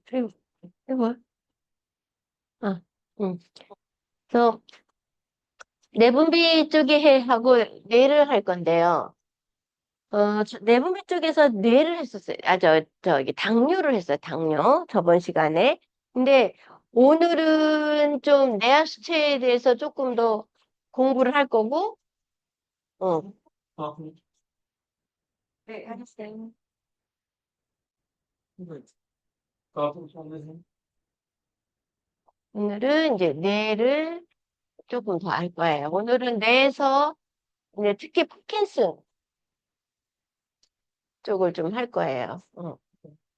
그리고, 그리고, 아, 음. 그래서 내분비 쪽에 하고 뇌를 할 건데요. 내분비 쪽에서 뇌를 했었어요. 저기, 당뇨를 했어요, 당뇨. 저번 시간에. 근데 오늘은 좀 뇌하수체에 대해서 조금 더 공부를 할 거고, 어. 네, 알았어요. 오늘은 이제 뇌를 조금 더 할 거예요. 오늘은 뇌에서 이제 특히 파킨슨 쪽을 좀 할 거예요.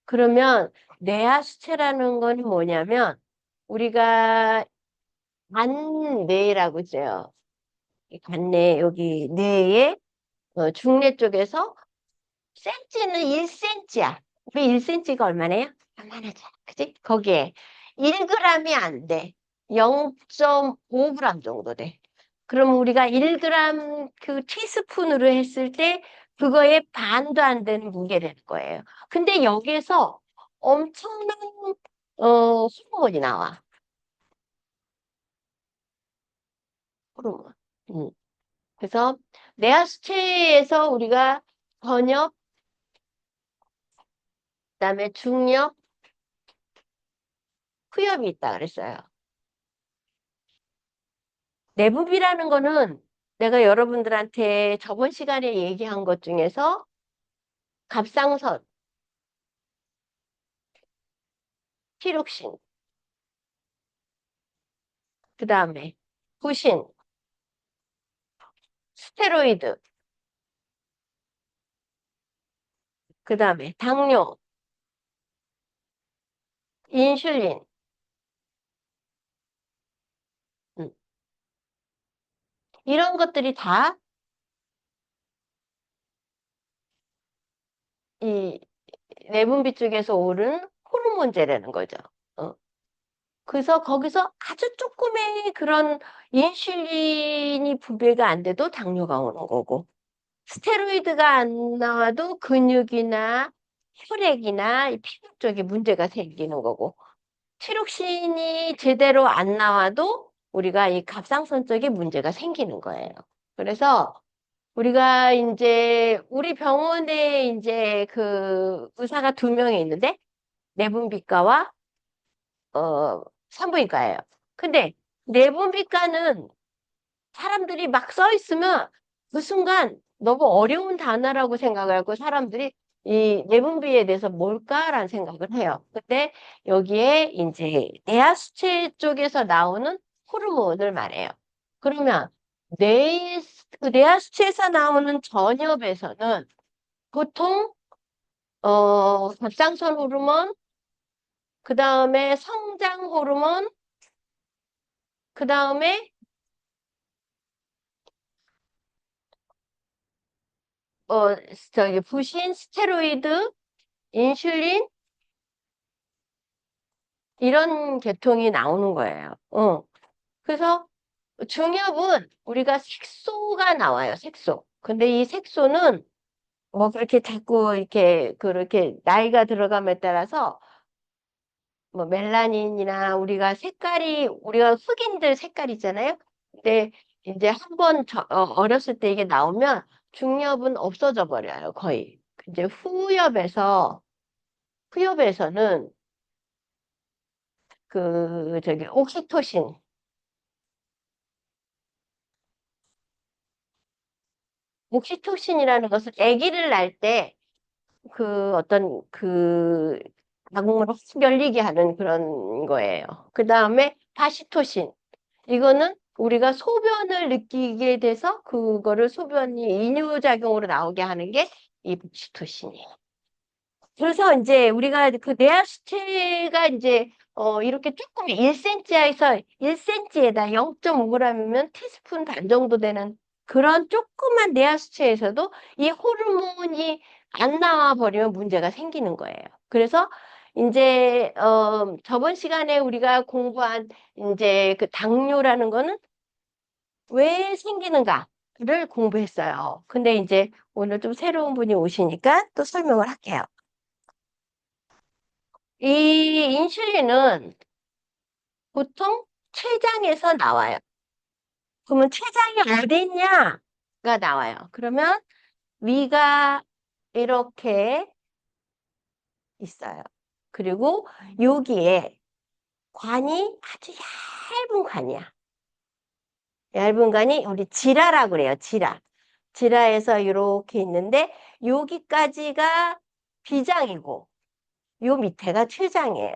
그러면 뇌하수체라는 건 뭐냐면 우리가 간뇌라고 있어요. 이 간뇌 여기 뇌의 중뇌 쪽에서 센치는 1cm야. 우리 1cm가 얼마나요? 얼마나죠? 그지? 거기에 1g이 안 돼. 0.5g 정도 돼. 그럼 우리가 1g 그 티스푼으로 했을 때 그거에 반도 안 되는 무게를 할 거예요. 근데 여기에서 엄청난 호르몬이 나와. 호르몬. 음. 그래서 뇌하수체에서 우리가 전엽, 그다음에 중엽, 후엽이 있다 그랬어요. 내분비라는 거는 내가 여러분들한테 저번 시간에 얘기한 것 중에서 갑상선, 티록신, 그 다음에 부신, 스테로이드, 그 다음에 당뇨, 인슐린, 음, 이런 것들이 다 이 내분비 쪽에서 오른 호르몬제라는 거죠. 어. 그래서 거기서 아주 조금의 그런 인슐린이 분비가 안 돼도 당뇨가 오는 거고, 스테로이드가 안 나와도 근육이나 혈액이나 이 피부 쪽에 문제가 생기는 거고, 티록신이 제대로 안 나와도 우리가 이 갑상선 쪽에 문제가 생기는 거예요. 그래서 우리가 이제 우리 병원에 이제 그 의사가 두 명이 있는데 내분비과와 산부인과예요. 근데 내분비과는 사람들이 막 써 있으면 그 순간 너무 어려운 단어라고 생각을 하고 사람들이 이 내분비에 대해서 뭘까라는 생각을 해요. 근데 여기에 이제 뇌하수체 쪽에서 나오는 호르몬을 말해요. 그러면 그 뇌하수체에서 나오는 전엽에서는 보통 갑상선 호르몬, 그 다음에 성장 호르몬, 그 다음에 저기 부신, 스테로이드, 인슐린 이런 계통이 나오는 거예요. 그래서 중엽은 우리가 색소가 나와요. 색소. 근데 이 색소는 뭐 그렇게 자꾸 이렇게 그렇게 나이가 들어감에 따라서 뭐 멜라닌이나 우리가 색깔이 우리가 흑인들 색깔 있잖아요. 근데 이제 한번 어렸을 때 이게 나오면 중엽은 없어져 버려요. 거의. 이제 후엽에서는 그 저기 옥시토신이라는 것은 아기를 낳을 때 그 어떤 그 자궁을 확 열리게 하는 그런 거예요. 그 다음에 바시토신. 이거는 우리가 소변을 느끼게 돼서 그거를 소변이 이뇨작용으로 나오게 하는 게 이 바시토신이에요. 그래서 이제 우리가 그 뇌하수체가 이제 이렇게 조금 1cm에서 1cm에다 0.5g이면 티스푼 반 정도 되는 그런 조그만 뇌하수체에서도 이 호르몬이 안 나와 버리면 문제가 생기는 거예요. 그래서 이제 저번 시간에 우리가 공부한 이제 그 당뇨라는 거는 왜 생기는가를 공부했어요. 근데 이제 오늘 좀 새로운 분이 오시니까 또 설명을 할게요. 이 인슐린은 보통 췌장에서 나와요. 그러면 췌장이 어디 있냐가 나와요. 그러면 위가 이렇게 있어요. 그리고 여기에 관이 아주 얇은 관이야. 얇은 관이 우리 지라라고 그래요. 지라. 지라에서 이렇게 있는데 여기까지가 비장이고 요 밑에가 췌장이에요.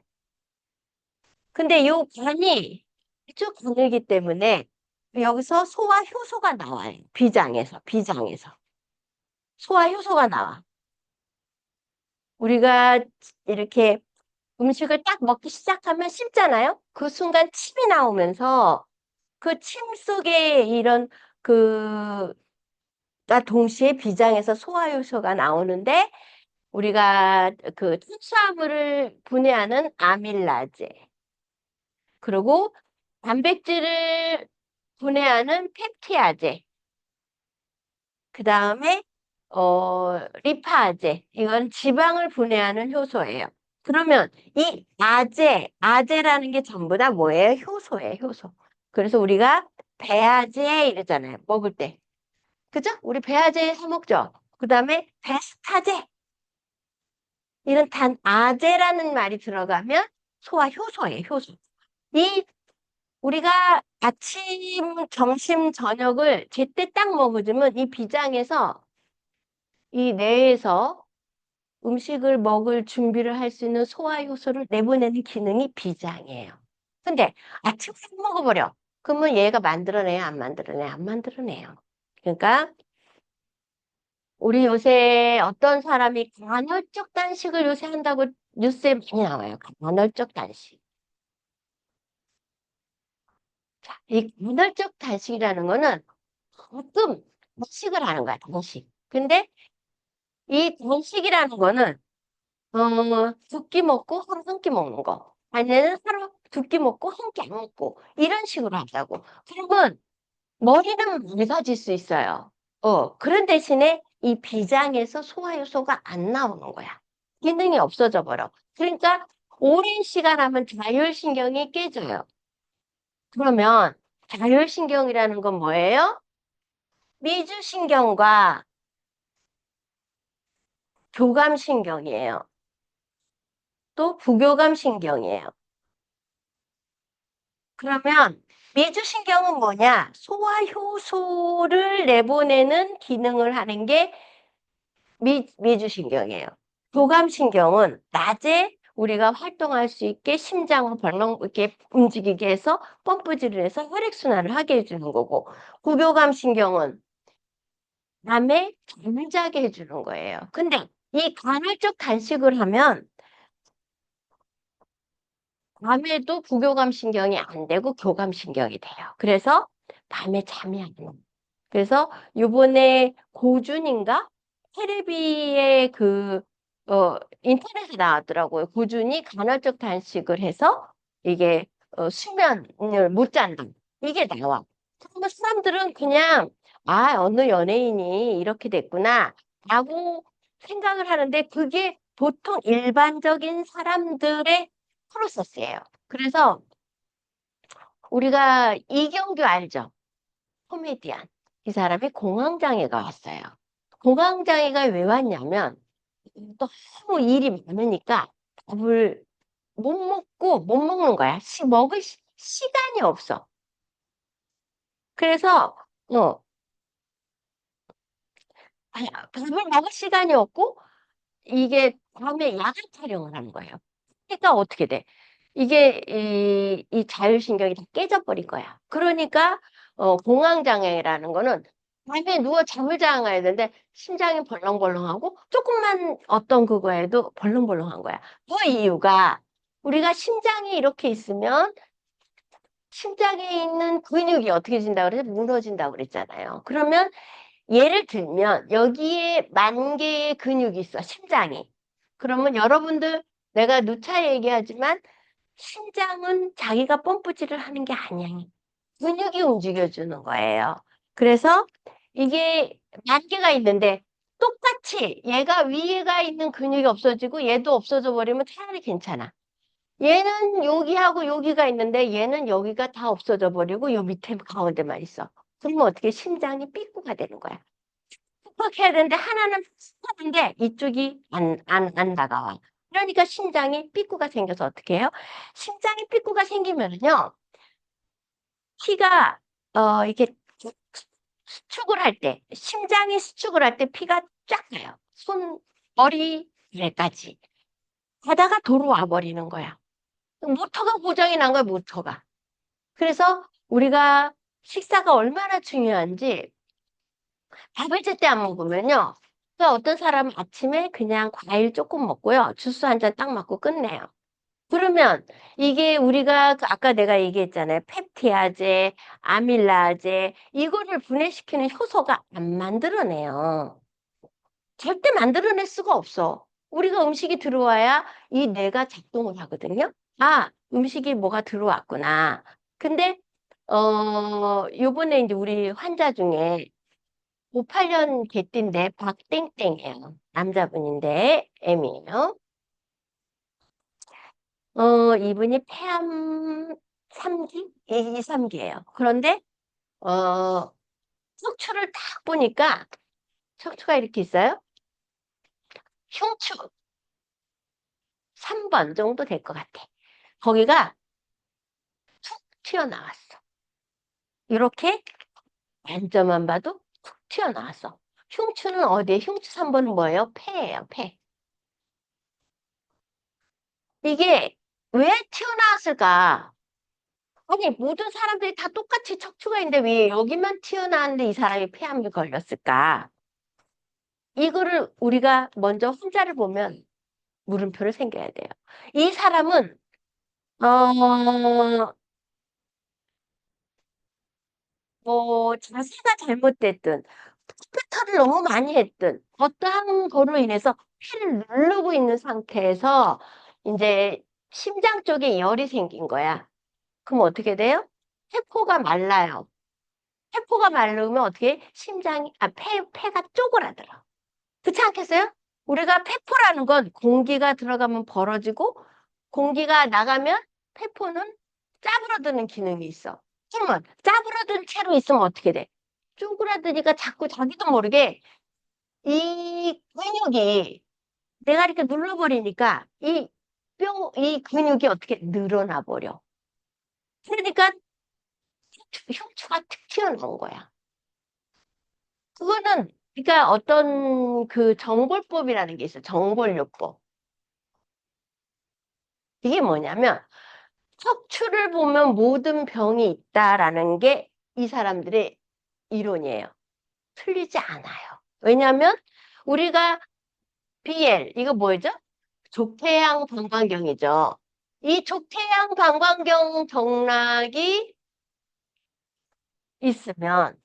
근데 요 관이 쭉 가늘기 때문에 여기서 소화 효소가 나와요. 비장에서. 소화 효소가 나와. 우리가 이렇게 음식을 딱 먹기 시작하면 씹잖아요? 그 순간 침이 나오면서 그 침 속에 이런 그, 가 동시에 비장에서 소화 효소가 나오는데 우리가 그 탄수화물을 분해하는 아밀라제, 그리고 단백질을 분해하는 펩티아제, 그 다음에 리파제, 이건 지방을 분해하는 효소예요. 그러면 이 아제라는 게 전부 다 뭐예요? 효소예요, 효소. 그래서 우리가 배아제 이러잖아요, 먹을 때. 그죠? 우리 배아제 사 먹죠? 그 다음에 베스타제, 이런 아제라는 말이 들어가면 소화 효소예요, 효소. 이 우리가 아침, 점심, 저녁을 제때 딱 먹어주면 이 비장에서 이 뇌에서 음식을 먹을 준비를 할 수 있는 소화 효소를 내보내는 기능이 비장이에요. 근데 아침에 안 먹어버려. 그러면 얘가 만들어내요, 안 만들어내요? 안 만들어내요. 그러니까 우리 요새 어떤 사람이 간헐적 단식을 요새 한다고 뉴스에 많이 나와요. 간헐적 단식. 자, 이 간헐적 단식이라는 거는 가끔 단식을 하는 거야, 단식. 근데 이 단식이라는 거는 두 끼 먹고 하루 한 끼 먹는 거. 아니면 하루 두 끼 먹고 한 끼 안 먹고 이런 식으로 한다고. 그러면 머리는 맑아질 수 있어요. 그런 대신에 이 비장에서 소화효소가 안 나오는 거야. 기능이 없어져 버려. 그러니까 오랜 시간 하면 자율신경이 깨져요. 그러면 자율신경이라는 건 뭐예요? 미주신경과 교감신경이에요. 또 부교감신경이에요. 그러면 미주신경은 뭐냐? 소화효소를 내보내는 기능을 하는 게 미주신경이에요. 교감신경은 낮에 우리가 활동할 수 있게 심장을 벌렁 이렇게 움직이게 해서 펌프질을 해서 혈액순환을 하게 해주는 거고, 부교감신경은 밤에 잠자게 해주는 거예요. 근데 이 간헐적 단식을 하면 밤에도 부교감신경이 안 되고 교감신경이 돼요. 그래서 밤에 잠이 안 와요. 그래서 요번에 고준인가? 테레비에 인터넷에 나왔더라고요. 고준이 간헐적 단식을 해서 이게 수면을 못 잔다. 이게 나와. 그러면 사람들은 그냥, 어느 연예인이 이렇게 됐구나. 라고 생각을 하는데 그게 보통 일반적인 사람들의 프로세스예요. 그래서 우리가 이경규 알죠? 코미디언. 이 사람이 공황장애가 왔어요. 공황장애가 왜 왔냐면 너무 일이 많으니까 밥을 못 먹는 거야. 먹을 시간이 없어. 그래서 어, 밥을 먹을 시간이 없고 이게 밤에 야간 촬영을 하는 거예요. 그러니까 어떻게 돼? 이게 이 자율신경이 다 깨져버린 거야. 그러니까 공황장애라는 거는 밤에 누워 잠을 자야 되는데 심장이 벌렁벌렁하고 조금만 어떤 그거에도 벌렁벌렁한 거야. 그 이유가 우리가 심장이 이렇게 있으면 심장에 있는 근육이 어떻게 진다고 그래서 무너진다고 그랬잖아요. 그러면 예를 들면 여기에 만 개의 근육이 있어, 심장이. 그러면 여러분들 내가 누차 얘기하지만 심장은 자기가 펌프질을 하는 게 아니야. 근육이 움직여주는 거예요. 그래서 이게 만 개가 있는데 똑같이 똑같이 얘가 위에가 있는 근육이 없어지고 얘도 없어져 버리면 차라리 괜찮아. 얘는 여기하고 여기가 있는데 얘는 여기가 다 없어져 버리고 요 밑에 가운데만 있어. 그러면 어떻게 심장이 삐꾸가 되는 거야. 삐꾸해야 되는데 하나는 하는데 이쪽이 안 다가와. 그러니까 심장이 삐꾸가 생겨서 어떻게 해요? 심장이 삐꾸가 생기면은요, 피가 이렇게 수축을 할 때, 심장이 수축을 할 때 피가 쫙 가요. 머리에까지. 가다가 도로 와버리는 거야. 모터가 고장이 난 거야, 모터가. 그래서 우리가 식사가 얼마나 중요한지 밥을 제때 안 먹으면요. 그러니까 어떤 사람은 아침에 그냥 과일 조금 먹고요. 주스 한 잔 딱 맞고 끝내요. 그러면 이게 우리가 아까 내가 얘기했잖아요. 펩티아제, 아밀라제 이거를 분해시키는 효소가 안 만들어내요. 절대 만들어낼 수가 없어. 우리가 음식이 들어와야 이 뇌가 작동을 하거든요. 아, 음식이 뭐가 들어왔구나. 근데 요번에 이제 우리 환자 중에 58년 개띠인데 박땡땡이에요. 남자분인데 M이에요. 이분이 폐암 3기? 2, 3기예요. 그런데 어, 척추를 딱 보니까 척추가 이렇게 있어요. 흉추 3번 정도 될 것 같아. 거기가 툭 튀어나왔어. 이렇게 만져만 봐도 툭 튀어나왔어. 흉추는 어디에? 흉추 3번은 뭐예요? 폐예요, 폐. 이게 왜 튀어나왔을까? 아니, 모든 사람들이 다 똑같이 척추가 있는데 왜 여기만 튀어나왔는데 이 사람이 폐암에 걸렸을까? 이거를 우리가 먼저 환자를 보면 물음표를 생겨야 돼요. 이 사람은, 어, 자세가 잘못됐든, 스피터를 너무 많이 했든, 어떠한 거로 인해서 피를 누르고 있는 상태에서 이제 심장 쪽에 열이 생긴 거야. 그럼 어떻게 돼요? 세포가 말라요. 세포가 마르면 어떻게 심장이, 폐가 쪼그라들어. 그렇지 않겠어요? 우리가 폐포라는 건 공기가 들어가면 벌어지고 공기가 나가면 폐포는 짜부러드는 기능이 있어. 그러면 짜부러든 채로 있으면 어떻게 돼? 쪼그라드니까 자꾸 자기도 모르게 이 근육이 내가 이렇게 눌러버리니까 이 근육이 어떻게 늘어나 버려. 그러니까 흉추가 툭 튀어나온 거야. 그거는 그러니까 어떤 그 정골법이라는 게 있어요. 정골요법. 이게 뭐냐면 척추를 보면 모든 병이 있다라는 게 이 사람들의 이론이에요. 틀리지 않아요. 왜냐하면 우리가 BL 이거 뭐죠? 족태양 방광경이죠. 이 족태양 방광경 경락이 있으면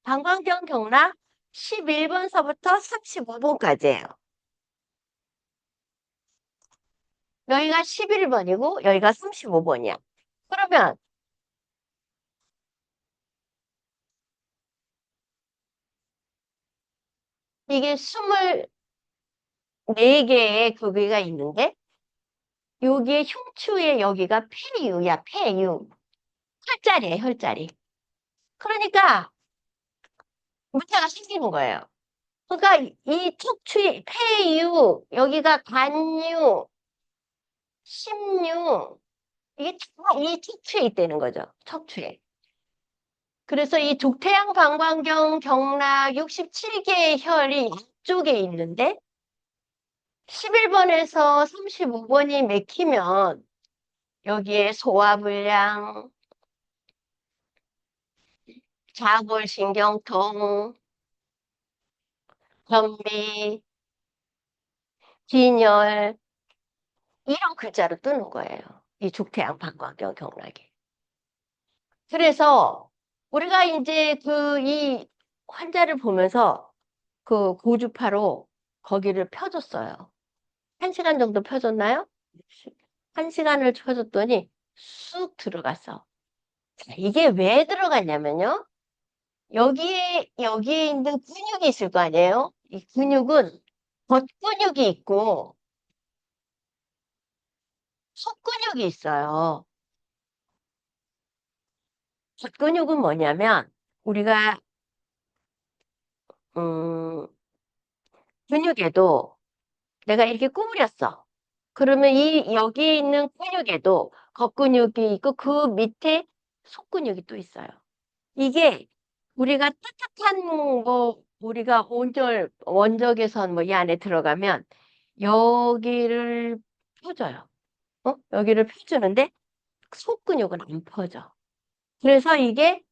방광경 경락 11번서부터 35번까지예요. 여기가 11번이고 여기가 35번이야. 그러면 이게 24개의 구비가 있는데 여기에 흉추의 여기가 폐유야, 폐유. 혈자리야, 혈자리. 그러니까 문제가 생기는 거예요. 그러니까 이 척추의 폐유, 여기가 간유, 심유, 이게 다 이 척추에 있다는 거죠. 척추에. 그래서 이 족태양 방광경 경락 67개의 혈이 양쪽에 있는데 11번에서 35번이 맥히면 여기에 소화불량, 자골신경통, 변비, 빈혈 이런 글자로 뜨는 거예요. 이 족태양 방광경 경락이. 그래서 우리가 이제 이 환자를 보면서 그 고주파로 거기를 펴줬어요. 1시간 정도 펴줬나요? 1시간을 펴줬더니 쑥 들어갔어. 자, 이게 왜 들어갔냐면요. 여기에 있는 근육이 있을 거 아니에요? 이 근육은 겉근육이 있고 속근육이 있어요. 겉근육은 뭐냐면 우리가 음, 근육에도 내가 이렇게 구부렸어. 그러면 이 여기 있는 근육에도 겉근육이 있고 그 밑에 속근육이 또 있어요. 이게 우리가 따뜻한 뭐 우리가 온열 원적외선 뭐 이 안에 들어가면 여기를 펴줘요. 여기를 펴주는데 속근육은 안 펴져. 그래서 이게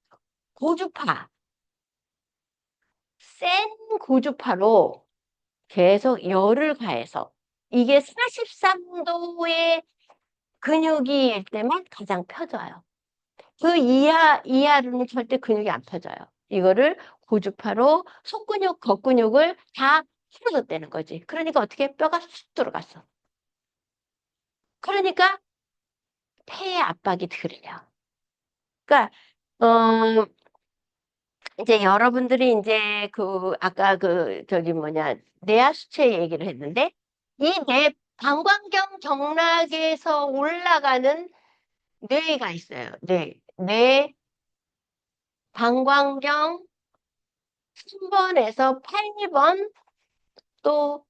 고주파, 센 고주파로 계속 열을 가해서 이게 43도의 근육일 때만 가장 펴져요. 그 이하로는 절대 근육이 안 펴져요. 이거를 고주파로 속근육, 겉근육을 다 풀어줬다는 거지. 그러니까 어떻게 뼈가 쑥 들어갔어. 그러니까 폐의 압박이 덜해요. 그러니까 어, 이제 여러분들이 이제 그 아까 그 저기 뭐냐 내하 수체 얘기를 했는데 이 뇌 방광경 경락에서 올라가는 뇌가 있어요. 뇌 방광경 3번에서 8번 또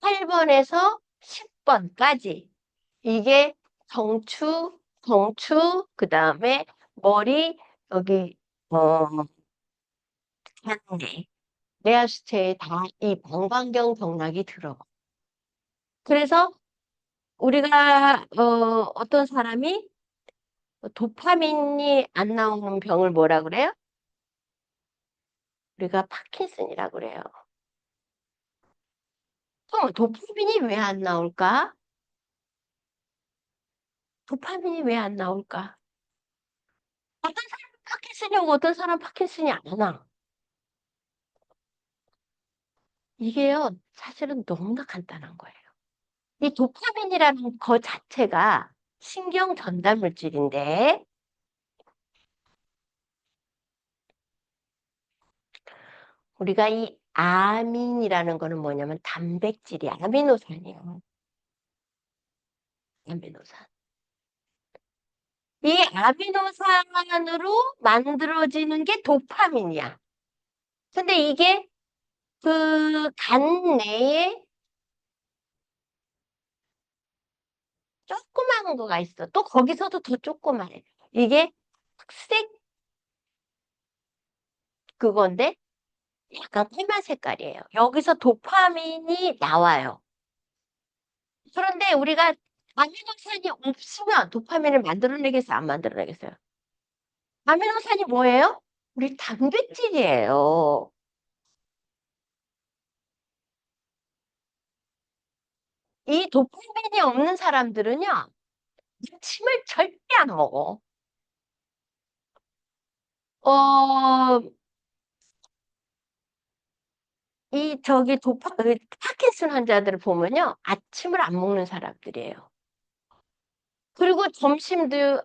8번에서 10번까지 이게 정추 그다음에 머리 여기 한대 뇌하수체에 다 이 방광경 경락이 들어가. 그래서 우리가 어떤 사람이 도파민이 안 나오는 병을 뭐라 그래요? 우리가 파킨슨이라고 그래요. 그럼 도파민이 왜 안 나올까? 도파민이 왜 안 나올까? 어떤 사람은 파킨슨이 오고 어떤 사람은 파킨슨이 안 와. 이게요, 사실은 너무나 간단한 거예요. 이 도파민이라는 거 자체가 신경 전달 물질인데, 우리가 이 아민이라는 거는 뭐냐면 단백질이야. 아미노산이에요. 아미노산. 이 아미노산으로 만들어지는 게 도파민이야. 근데 이게 그 간 내에 조그만 거가 있어. 또 거기서도 더 조그만해. 이게 흑색 그건데 약간 까만 색깔이에요. 여기서 도파민이 나와요. 그런데 우리가 아미노산이 없으면 도파민을 만들어내겠어요? 안 만들어내겠어요? 아미노산이 뭐예요? 우리 단백질이에요. 이 도파민이 없는 사람들은요, 침을 절대 안 먹어. 어, 파킨슨 환자들을 보면요, 아침을 안 먹는 사람들이에요. 그리고 점심도,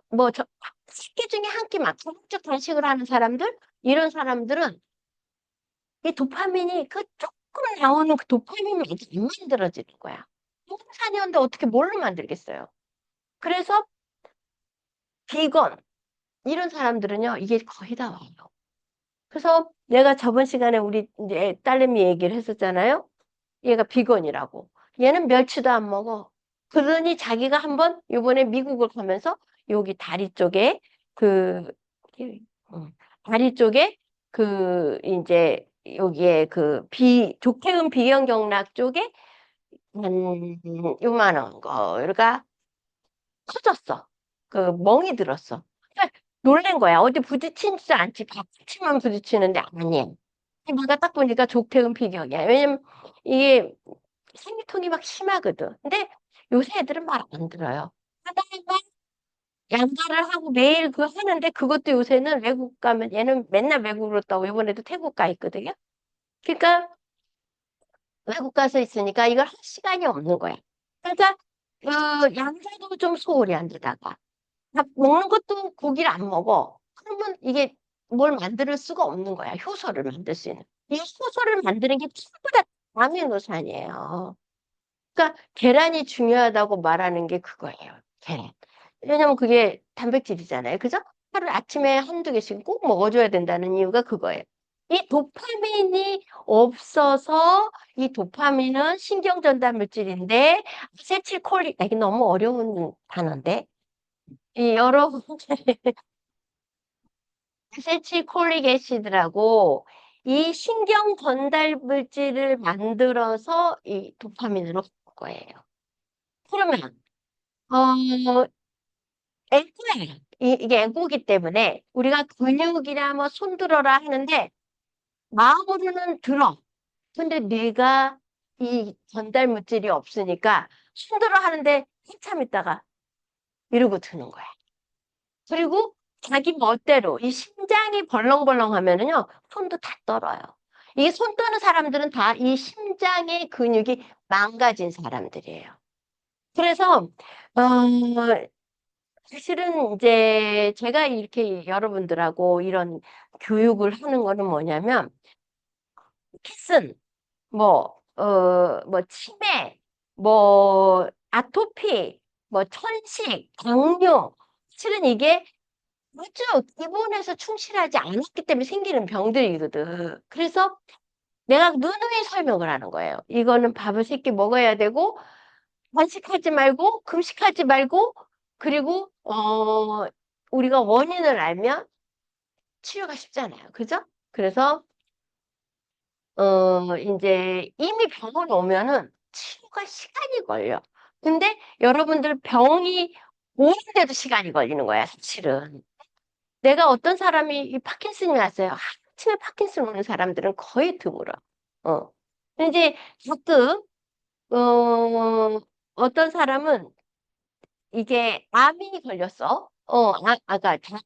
식기 중에 한 끼만, 가급적 단식을 하는 사람들, 이런 사람들은 이 도파민이 그 조금 나오는 그 도파민이 아직 안 만들어지는 거야. 홍산이었는데 어떻게 뭘로 만들겠어요? 그래서 비건, 이런 사람들은요, 이게 거의 다 와요. 그래서 내가 저번 시간에 우리 이제 딸내미 얘기를 했었잖아요. 얘가 비건이라고. 얘는 멸치도 안 먹어. 그러니 자기가 한번 요번에 미국을 가면서 여기 다리 쪽에 그 음, 다리 쪽에 이제 여기에 조태음 비경경락 쪽에 한 요만한 거가 터졌어. 그 멍이 들었어. 그러니까 놀란 거야. 어디 부딪힌지 않지. 박치만 부딪히는데 아니야. 내가 딱 보니까 족태음 비경이야. 왜냐면 이게 생리통이 막 심하거든. 근데 요새 애들은 말 안 들어요. 하다가 양가를 하고 매일 그거 하는데 그것도 요새는 외국 가면 얘는 맨날 외국으로 떠고 이번에도 태국 가 있거든요. 그러니까 외국 가서 있으니까 이걸 할 시간이 없는 거야. 그러니까 양자도 좀 소홀히 안 되다가 밥 먹는 것도 고기를 안 먹어. 그러면 이게 뭘 만들 수가 없는 거야. 효소를 만들 수 있는. 이 효소를 만드는 게 아미노산이에요. 그러니까 계란이 중요하다고 말하는 게 그거예요. 계란. 왜냐면 그게 단백질이잖아요. 그죠? 하루 아침에 한두 개씩 꼭 먹어줘야 된다는 이유가 그거예요. 이 도파민이 없어서 이 도파민은 신경 전달 물질인데 아세틸콜린 이게 너무 어려운 단어인데 이 여러 아세틸콜릭 애시드라고 이 신경 전달 물질을 만들어서 이 도파민으로 바꾼 거예요. 그러면 어 애고예요. 이게 애고기 때문에 우리가 근육이나 뭐 손들어라 하는데 마음으로는 들어. 근데 뇌가 이 전달 물질이 없으니까 손들어 하는데 한참 있다가 이러고 드는 거야. 그리고 자기 멋대로 이 심장이 벌렁벌렁 하면은요 손도 다 떨어요. 이 손 떠는 사람들은 다 이 심장의 근육이 망가진 사람들이에요. 그래서 사실은 이제 제가 이렇게 여러분들하고 이런 교육을 하는 거는 뭐냐면 키슨 뭐 치매 뭐 아토피 뭐 천식 당뇨 실은 이게 아주 기본에서 충실하지 않았기 때문에 생기는 병들이거든. 그래서 내가 누누이 설명을 하는 거예요. 이거는 밥을 세끼 먹어야 되고 단식하지 말고 금식하지 말고 그리고 우리가 원인을 알면 치료가 쉽잖아요. 그죠? 그래서 이제 이미 병원 오면은 치료가 시간이 걸려. 근데 여러분들 병이 오는데도 시간이 걸리는 거야, 사실은. 내가 어떤 사람이 이 파킨슨이 왔어요. 아침에 파킨슨 오는 사람들은 거의 드물어. 어. 근데 이제 가끔 어떤 사람은 이게 암이 걸렸어.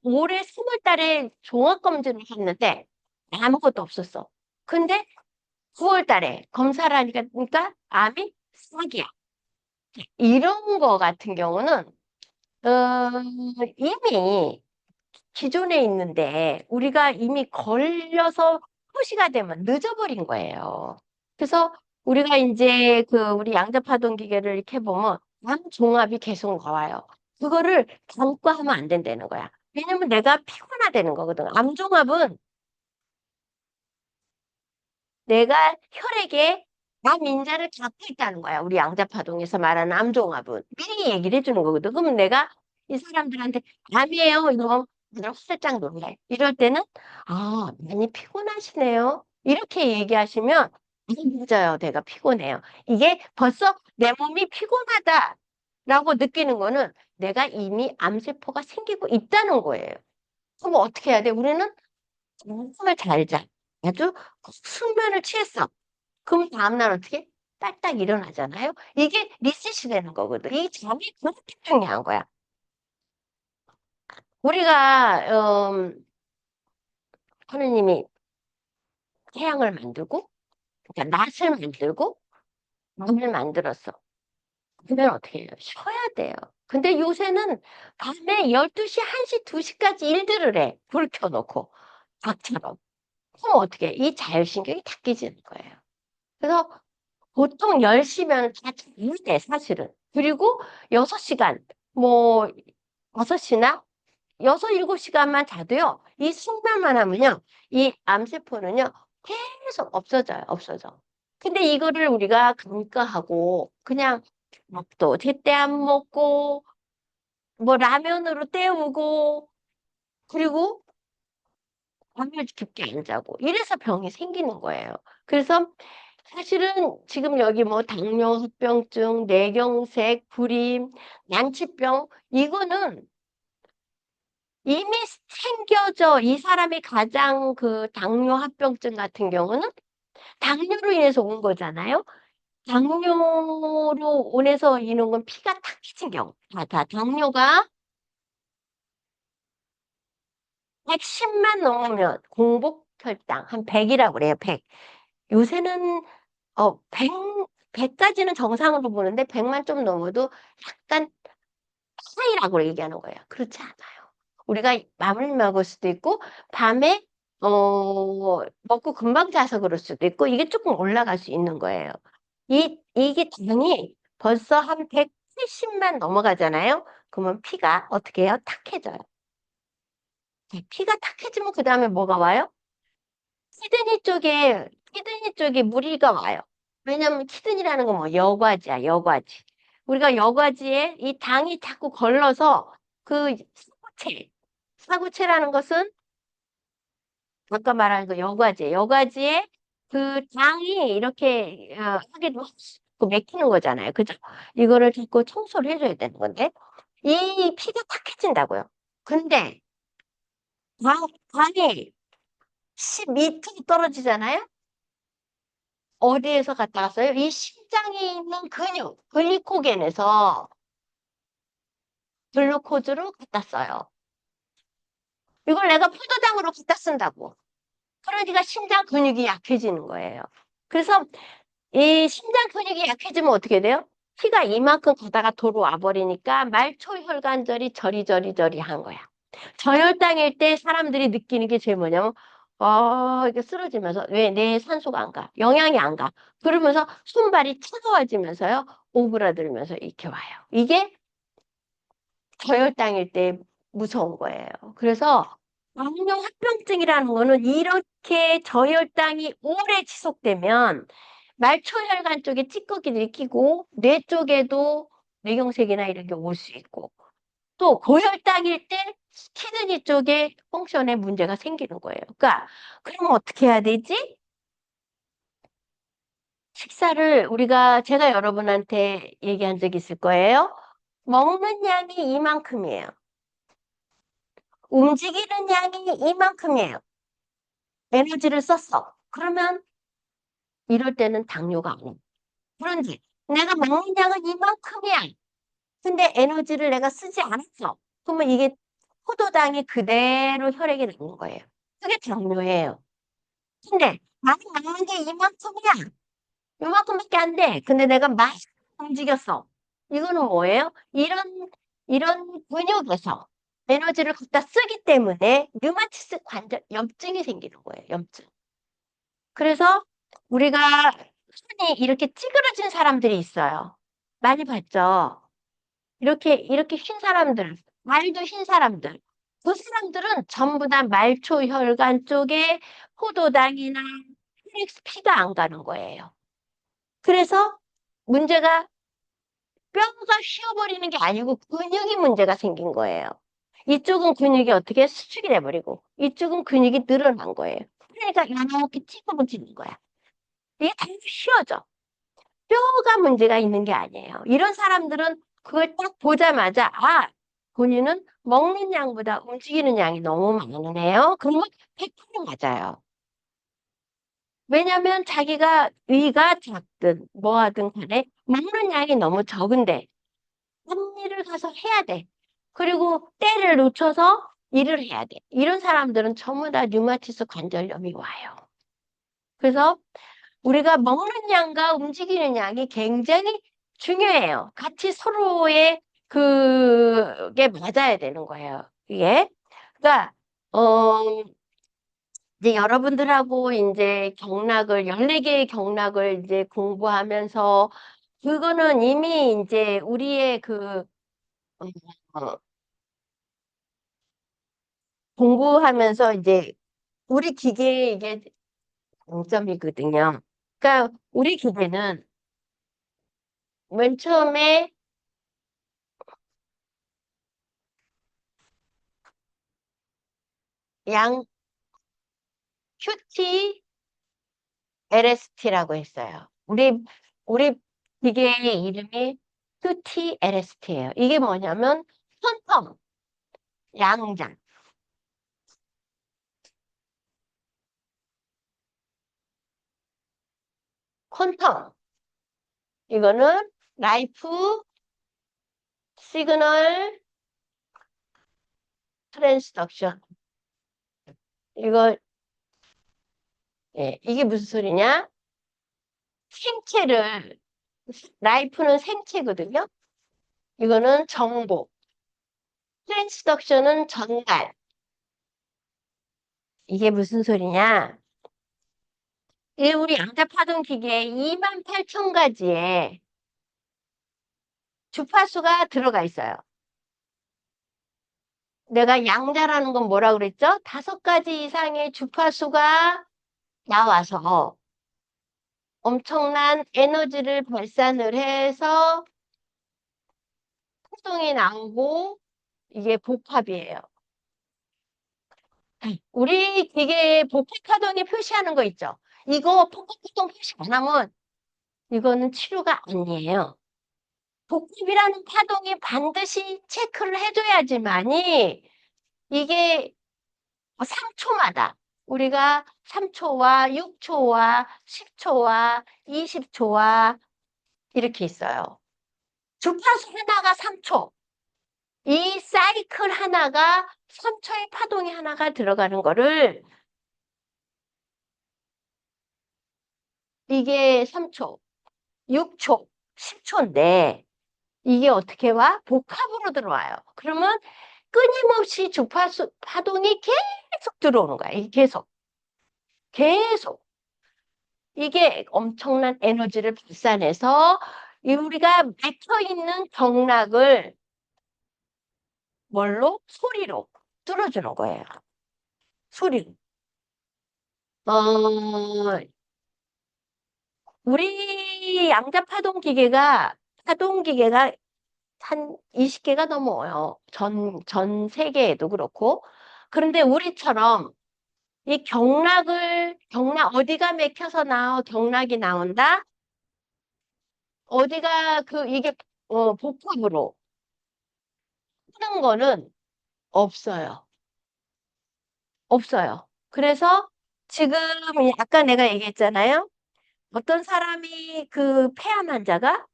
올해 3월 달에 종합검진을 했는데 아무것도 없었어. 근데 9월 달에 검사를 하니까 그러니까 암이 싹이야. 이런 거 같은 경우는 이미 기존에 있는데 우리가 이미 걸려서 표시가 되면 늦어버린 거예요. 그래서 우리가 이제 우리 양자파동 기계를 이렇게 보면 암 종합이 계속 나와요. 그거를 간과하면 안 된다는 거야. 왜냐면 내가 피곤하다는 거거든. 암 종합은 내가 혈액에 암 인자를 갖고 있다는 거야. 우리 양자파동에서 말하는 암 종합은 미리 얘기를 해주는 거거든. 그러면 내가 이 사람들한테 암이에요. 이러면 그들 살짝 놀래. 이럴 때는 많이 피곤하시네요. 이렇게 얘기하시면 맞아요. 내가 피곤해요. 이게 벌써 내 몸이 피곤하다라고 느끼는 거는 내가 이미 암세포가 생기고 있다는 거예요. 그럼 어떻게 해야 돼? 우리는 잠을 잘 자. 아주 숙면을 취했어. 그럼 다음날 어떻게? 딸딱 일어나잖아요. 이게 리셋이 되는 거거든. 이 잠이 그렇게 중요한 거야. 우리가 하느님이 태양을 만들고, 그러니까 낮을 만들고, 밤을 만들었어. 그러면 어떻게 해요? 쉬어야 돼요. 근데 요새는 밤에 12시, 1시, 2시까지 일들을 해. 불 켜놓고. 닭처럼. 그럼 어떻게 해? 이 자율신경이 다 깨지는 거예요. 그래서 보통 10시면 다 자야 돼, 사실은. 그리고 6시간, 뭐, 6시나 6, 7시간만 자도요, 이 숙면만 하면요, 이 암세포는요, 계속 없어져요, 없어져. 근데 이거를 우리가 간과하고, 그냥 밥도 제때 안 먹고, 뭐 라면으로 때우고, 그리고 잠을 깊게 안 자고, 이래서 병이 생기는 거예요. 그래서 사실은 지금 여기 뭐 당뇨, 합병증, 뇌경색, 불임, 난치병, 이거는 이미 생겨져. 이 사람이 가장 당뇨 합병증 같은 경우는 당뇨로 인해서 온 거잖아요. 당뇨로 인해서 이는 건 피가 탁해진 경우. 다 당뇨가 110만 넘으면 공복 혈당 한 100이라고 그래요. 100. 요새는 100까지는 정상으로 보는데 100만 좀 넘어도 약간 차이라고 얘기하는 거예요. 그렇지 않아요. 우리가 맘을 먹을 수도 있고 밤에 먹고 금방 자서 그럴 수도 있고, 이게 조금 올라갈 수 있는 거예요. 이게 당이 벌써 한 170만 넘어가잖아요? 그러면 피가 어떻게 해요? 탁해져요. 자, 피가 탁해지면 그 다음에 뭐가 와요? 키드니 쪽에 무리가 와요. 왜냐면 키드니라는 건 뭐 여과지야, 여과지. 우리가 여과지에 이 당이 자꾸 걸러서 그 사구체라는 것은 아까 말한 그 여과지에 그 당이 이렇게 하게 되면 그 맥히는 거잖아요. 그죠? 이거를 자꾸 청소를 해줘야 되는 건데 이 피가 탁해진다고요. 근데 당이 12톤 떨어지잖아요. 어디에서 갔다 왔어요? 이 심장에 있는 근육, 글리코겐에서 글루코즈로 갖다 써요. 이걸 내가 포도당으로 갖다 쓴다고. 그러니까 심장 근육이 약해지는 거예요. 그래서 이 심장 근육이 약해지면 어떻게 돼요? 피가 이만큼 가다가 도로 와버리니까 말초혈관절이 저리저리저리한 거야. 저혈당일 때 사람들이 느끼는 게 제일 뭐냐면, 이게 쓰러지면서, 왜 내 산소가 안 가? 영양이 안 가. 그러면서 손발이 차가워지면서요, 오그라들면서 이렇게 와요. 이게 저혈당일 때 무서운 거예요. 그래서 당뇨합병증이라는 거는 이렇게 저혈당이 오래 지속되면 말초혈관 쪽에 찌꺼기들이 끼고 뇌 쪽에도 뇌경색이나 이런 게 올 수 있고 또 고혈당일 때 키드니 쪽에 펑션에 문제가 생기는 거예요. 그러니까 그러면 어떻게 해야 되지? 식사를 제가 여러분한테 얘기한 적 있을 거예요. 먹는 양이 이만큼이에요. 움직이는 양이 이만큼이에요. 에너지를 썼어. 그러면 이럴 때는 당뇨가 아니에요. 그런지 내가 먹는 양은 이만큼이야. 근데 에너지를 내가 쓰지 않았어. 그러면 이게 포도당이 그대로 혈액에 남는 거예요. 그게 당뇨예요. 근데 나는 먹는 게 이만큼이야. 이만큼밖에 안 돼. 근데 내가 막 움직였어. 이거는 뭐예요? 이런 근육에서 에너지를 갖다 쓰기 때문에 류마티스 관절 염증이 생기는 거예요. 염증. 그래서 우리가 손이 이렇게 찌그러진 사람들이 있어요. 많이 봤죠? 이렇게 흰 사람들, 말도 흰 사람들. 그 사람들은 전부 다 말초혈관 쪽에 포도당이나 피가 안 가는 거예요. 그래서 문제가 뼈가 휘어버리는 게 아니고 근육이 문제가 생긴 거예요. 이쪽은 근육이 어떻게 수축이 돼버리고 이쪽은 근육이 늘어난 거예요. 그러니까 이렇게 찌그러지는 거야. 이게 다 휘어져. 뼈가 문제가 있는 게 아니에요. 이런 사람들은 그걸 딱 보자마자 본인은 먹는 양보다 움직이는 양이 너무 많으네요. 그러면 100% 맞아요. 왜냐면 자기가 위가 작든 뭐하든 간에 먹는 양이 너무 적은데 한 일을 가서 해야 돼. 그리고 때를 놓쳐서 일을 해야 돼. 이런 사람들은 전부 다 류마티스 관절염이 와요. 그래서 우리가 먹는 양과 움직이는 양이 굉장히 중요해요. 같이 서로의 그게 맞아야 되는 거예요. 이게. 그러니까, 이제 여러분들하고 이제 14개의 경락을 이제 공부하면서 그거는 이미 이제 우리의 어, 공부하면서 이제 우리 기계에 이게 장점이거든요. 그러니까 우리 기계는 맨 처음에 양 QT LST라고 했어요. 우리 기계의 이름이 QT LST예요. 이게 뭐냐면 퀀텀 양장 퀀텀 이거는 라이프 시그널 트랜스덕션 이거 이게 무슨 소리냐? 생체를 라이프는 생체거든요. 이거는 정보 트랜스덕션은 전달 이게 무슨 소리냐? 이 우리 양자파동 기계에 28,000가지의 주파수가 들어가 있어요. 내가 양자라는 건 뭐라 그랬죠? 5가지 이상의 주파수가 나와서 엄청난 에너지를 발산을 해서 파동이 나오고 이게 복합이에요. 우리 기계에 복합파동이 표시하는 거 있죠? 이거 복합파동 표시 안 하면 이거는 치료가 아니에요. 복합이라는 파동이 반드시 체크를 해줘야지만이 이게 3초마다 우리가 3초와 6초와 10초와 20초와 이렇게 있어요. 주파수 하나가 3초. 이 사이클 하나가 3초의 파동이 하나가 들어가는 거를 이게 3초, 6초, 10초인데 이게 어떻게 와? 복합으로 들어와요. 그러면 끊임없이 주파수 파동이 계속 들어오는 거야. 이게 계속. 계속. 이게 엄청난 에너지를 발산해서 이 우리가 막혀 있는 경락을 뭘로? 소리로 뚫어주는 거예요. 소리로. 어, 우리 양자 파동 기계가 한 20개가 넘어요. 전 세계에도 그렇고. 그런데 우리처럼 이 경락 어디가 맥혀서 경락이 나온다? 어디가 이게, 복합으로 하는 거는 없어요. 없어요. 그래서 지금 아까 내가 얘기했잖아요. 어떤 사람이 폐암 환자가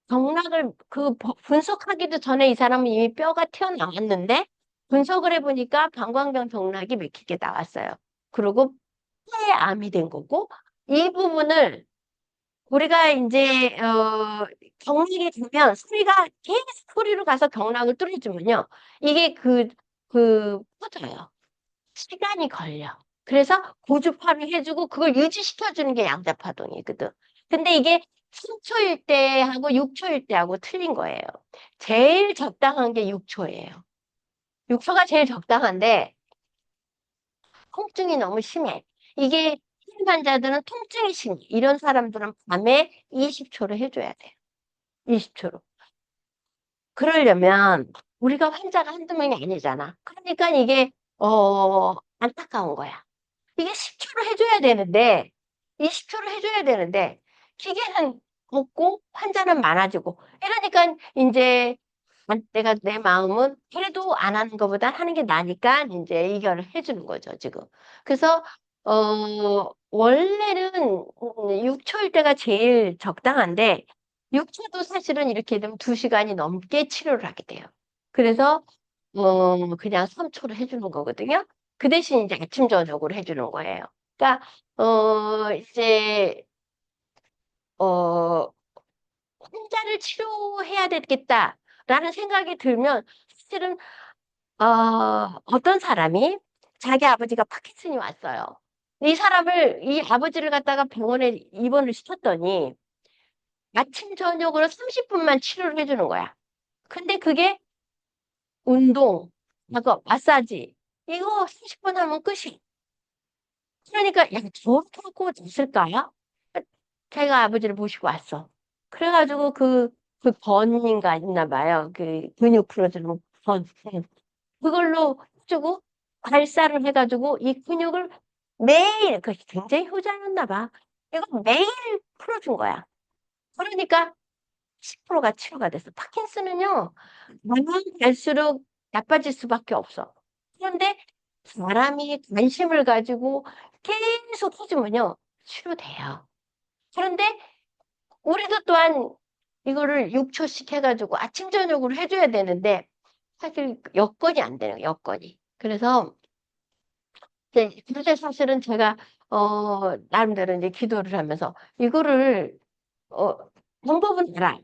경락을 분석하기도 전에 이 사람은 이미 뼈가 튀어나왔는데 분석을 해보니까 방광경 경락이 맥히게 나왔어요. 그리고 폐암이 된 거고 이 부분을 우리가 이제 경락이 되면 소리가 계속 소리로 가서 경락을 뚫어주면요. 이게 퍼져요. 시간이 걸려. 그래서 고주파를 해주고 그걸 유지시켜주는 게 양자파동이거든. 근데 이게 3초일 때하고 6초일 때하고 틀린 거예요. 제일 적당한 게 6초예요. 6초가 제일 적당한데 통증이 너무 심해. 이게 혈관 환자들은 통증이 심해. 이런 사람들은 밤에 20초를 해줘야 돼요. 20초로. 그러려면 우리가 환자가 한두 명이 아니잖아. 그러니까 이게 안타까운 거야. 이게 10초로 해줘야 되는데 20초로 해줘야 되는데 기계는 없고 환자는 많아지고 이러니까 이제 내가 내 마음은 그래도 안 하는 것보다 하는 게 나니까 이제 이거를 해주는 거죠 지금. 그래서 원래는 6초일 때가 제일 적당한데 6초도 사실은 이렇게 되면 2시간이 넘게 치료를 하게 돼요. 그래서 그냥 3초로 해주는 거거든요. 그 대신 이제 아침 저녁으로 해주는 거예요. 그러니까 이제 어 환자를 치료해야 되겠다라는 생각이 들면 사실은 어떤 사람이 자기 아버지가 파킨슨이 왔어요. 이 아버지를 갖다가 병원에 입원을 시켰더니 아침 저녁으로 30분만 치료를 해주는 거야. 근데 그게 운동, 마사지 이거 30분 하면 끝이. 그러니까 야 저렇게 하고 있을까요? 자기가 아버지를 모시고 왔어. 그래가지고 그 번인가 있나 봐요. 그 근육 풀어주는 번. 그걸로 해주고 발사를 해가지고 이 근육을 매일, 굉장히 효자였나 봐. 이거 매일 풀어준 거야. 그러니까 10%가 치료가 됐어. 파킨슨은요, 가면 갈수록 나빠질 수밖에 없어. 그런데 사람이 관심을 가지고 계속 해주면요, 치료돼요. 그런데 우리도 또한 이거를 6초씩 해가지고 아침, 저녁으로 해줘야 되는데, 사실 여건이 안 되는 거예요, 여건이. 그래서 사실은 제가, 나름대로 이제 기도를 하면서 이거를, 어, 방법은 알아.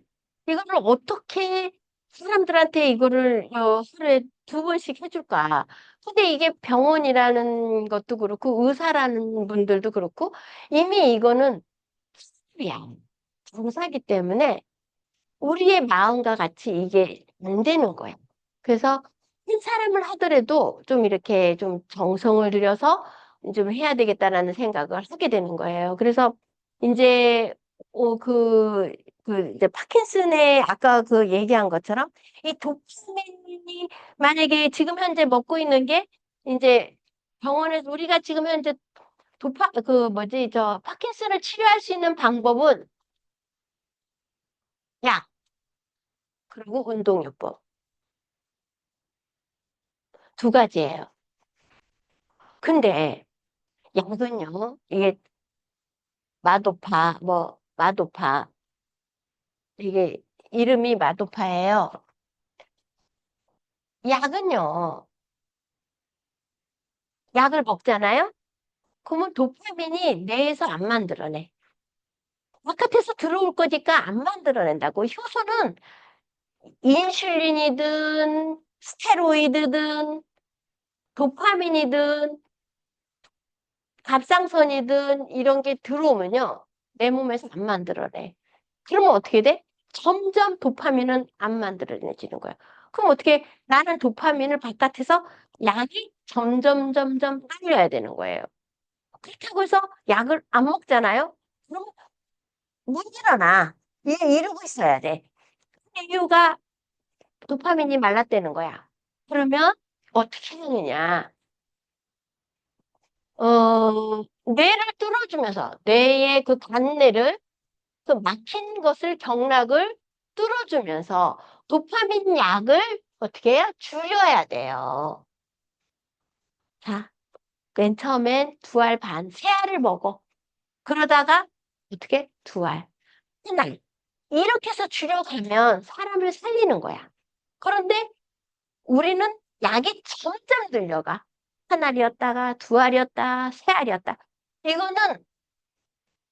이거를 어떻게 사람들한테 이거를 하루에 2번씩 해줄까? 근데 이게 병원이라는 것도 그렇고 의사라는 분들도 그렇고 이미 이거는 수술이야. 정사기 때문에 우리의 마음과 같이 이게 안 되는 거야. 그래서 한 사람을 하더라도 좀 이렇게 좀 정성을 들여서 좀 해야 되겠다라는 생각을 하게 되는 거예요. 그래서 이제 이제 파킨슨의 아까 그 얘기한 것처럼 이 도파민이 만약에 지금 현재 먹고 있는 게 이제 병원에서 우리가 지금 현재 파킨슨을 치료할 수 있는 방법은 약, 그리고 운동요법. 2가지예요. 근데 약은요, 이게 마도파, 이게 이름이 마도파예요. 약은요, 약을 먹잖아요? 그러면 도파민이 뇌에서 안 만들어내. 바깥에서 들어올 거니까 안 만들어낸다고. 효소는 인슐린이든 스테로이드든 도파민이든 갑상선이든 이런 게 들어오면요, 내 몸에서 안 만들어내. 그러면 어떻게 돼? 점점 도파민은 안 만들어내지는 거야. 그럼 어떻게 나는 도파민을 바깥에서 약이 점점 빨려야 되는 거예요. 그렇다고 해서 약을 안 먹잖아요? 그러면 못 일어나. 이러고 있어야 돼. 그 이유가 도파민이 말랐다는 거야. 그러면 어떻게 하느냐? 뇌를 뚫어주면서 뇌의 그 관내를 그 막힌 것을 경락을 뚫어주면서 도파민 약을 어떻게 해요? 줄여야 돼요. 자, 맨 처음엔 2알 반, 3알을 먹어. 그러다가 어떻게? 2알, 1알. 이렇게 해서 줄여가면 사람을 살리는 거야. 그런데 우리는 약이 점점 늘려가. 1알이었다가 2알이었다, 3알이었다. 이거는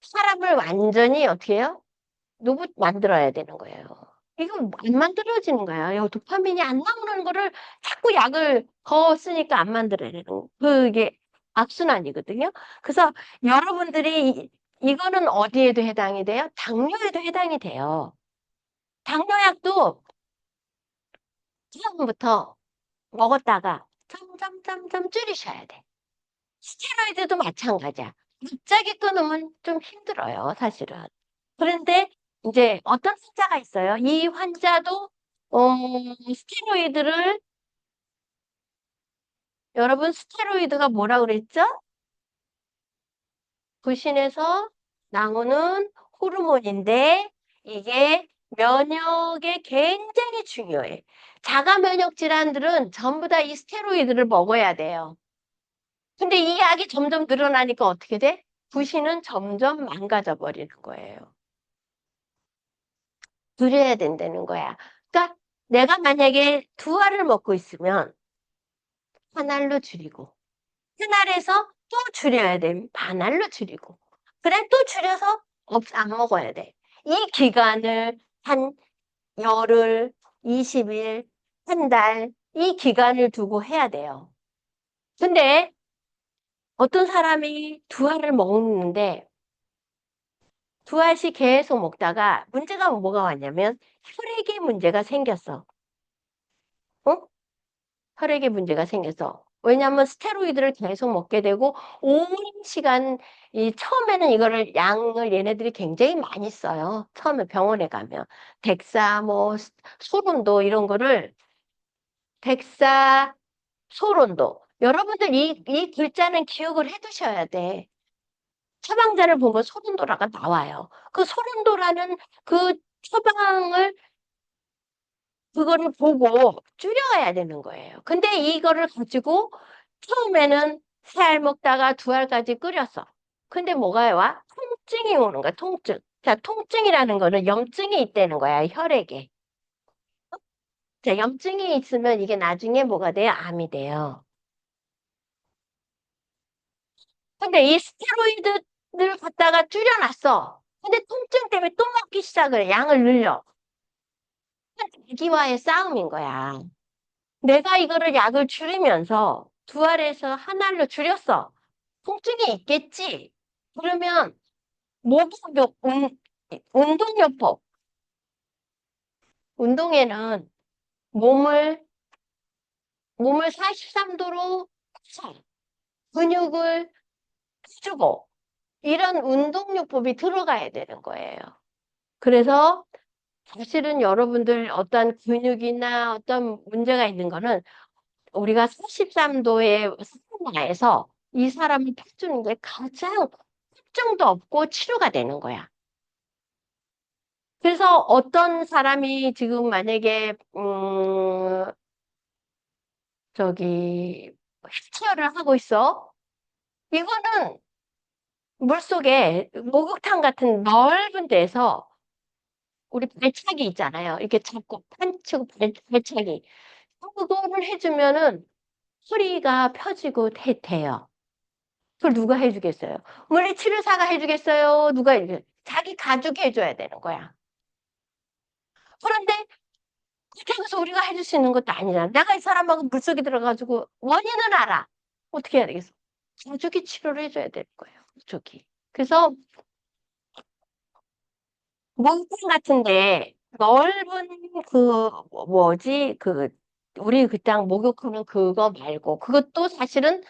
사람을 완전히 어떻게 해요? 로봇 만들어야 되는 거예요. 이거 안 만들어지는 거야. 도파민이 안 나오는 거를 자꾸 약을 더 쓰니까 안 만들어내는 거. 그게 악순환이거든요. 그래서 여러분들이 이거는 어디에도 해당이 돼요? 당뇨에도 해당이 돼요. 당뇨약도 처음부터 먹었다가 점점 줄이셔야 돼. 스테로이드도 마찬가지야. 갑자기 끊으면 좀 힘들어요, 사실은. 그런데 이제 어떤 환자가 있어요. 이 환자도 스테로이드를 여러분 스테로이드가 뭐라 그랬죠? 부신에서 나오는 호르몬인데 이게 면역에 굉장히 중요해. 자가 면역 질환들은 전부 다 이 스테로이드를 먹어야 돼요. 근데 이 약이 점점 늘어나니까 어떻게 돼? 부신은 점점 망가져 버리는 거예요. 줄여야 된다는 거야. 그러니까 내가 만약에 2알을 먹고 있으면 1알로 줄이고 1알에서 또 줄여야 돼. 반알로 줄이고. 그래 또 줄여서 안 먹어야 돼. 이 기간을 한 열흘, 20일, 1달 이 기간을 두고 해야 돼요. 근데 어떤 사람이 2알을 먹는데 2알씩 계속 먹다가 문제가 뭐가 왔냐면 혈액에 문제가 생겼어. 어? 혈액에 문제가 생겨서. 왜냐하면 스테로이드를 계속 먹게 되고 오랜 시간 처음에는 이거를 양을 얘네들이 굉장히 많이 써요. 처음에 병원에 가면 덱사 소론도 이런 거를 덱사 소론도 여러분들 이 글자는 기억을 해 두셔야 돼. 처방자를 보면 소론도라가 나와요. 그 소론도라는 그 처방을 그거를 보고 줄여야 되는 거예요. 근데 이거를 가지고 처음에는 3알 먹다가 2알까지 끓였어. 근데 뭐가 와? 통증이 오는 거야, 통증. 자, 통증이라는 거는 염증이 있다는 거야, 혈액에. 자, 염증이 있으면 이게 나중에 뭐가 돼요? 암이 돼요. 근데 이 스테로이드를 갖다가 줄여놨어. 근데 통증 때문에 또 먹기 시작을 해, 양을 늘려. 자기와의 싸움인 거야. 내가 이거를 약을 줄이면서 두 알에서 한 알로 줄였어. 통증이 있겠지? 그러면 목욕, 운동요법. 운동에는 몸을, 몸을 43도로 근육을 주고 이런 운동요법이 들어가야 되는 거예요. 그래서 사실은 여러분들 어떤 근육이나 어떤 문제가 있는 거는 우리가 43도의 사우나에서 이 사람을 펴주는 게 가장 걱정도 없고 치료가 되는 거야. 그래서 어떤 사람이 지금 만약에 저기 휠체어를 하고 있어. 이거는 물속에 목욕탕 같은 넓은 데서 우리 발차기 있잖아요. 이렇게 잡고 판치고 발차기. 그거를 해주면은 허리가 펴지고 돼요. 그걸 누가 해주겠어요? 물리치료사가 해주겠어요? 누가 해주겠어요? 자기 가족이 해줘야 되는 거야. 그런데 그렇게 해서 우리가 해줄 수 있는 것도 아니잖아. 내가 이 사람하고 물속에 들어가지고 원인은 알아. 어떻게 해야 되겠어? 가족이 치료를 해줘야 될 거예요. 가족이. 그래서 목욕탕 같은데 넓은 그 뭐지 우리 그 땅 목욕하는 그거 말고 그것도 사실은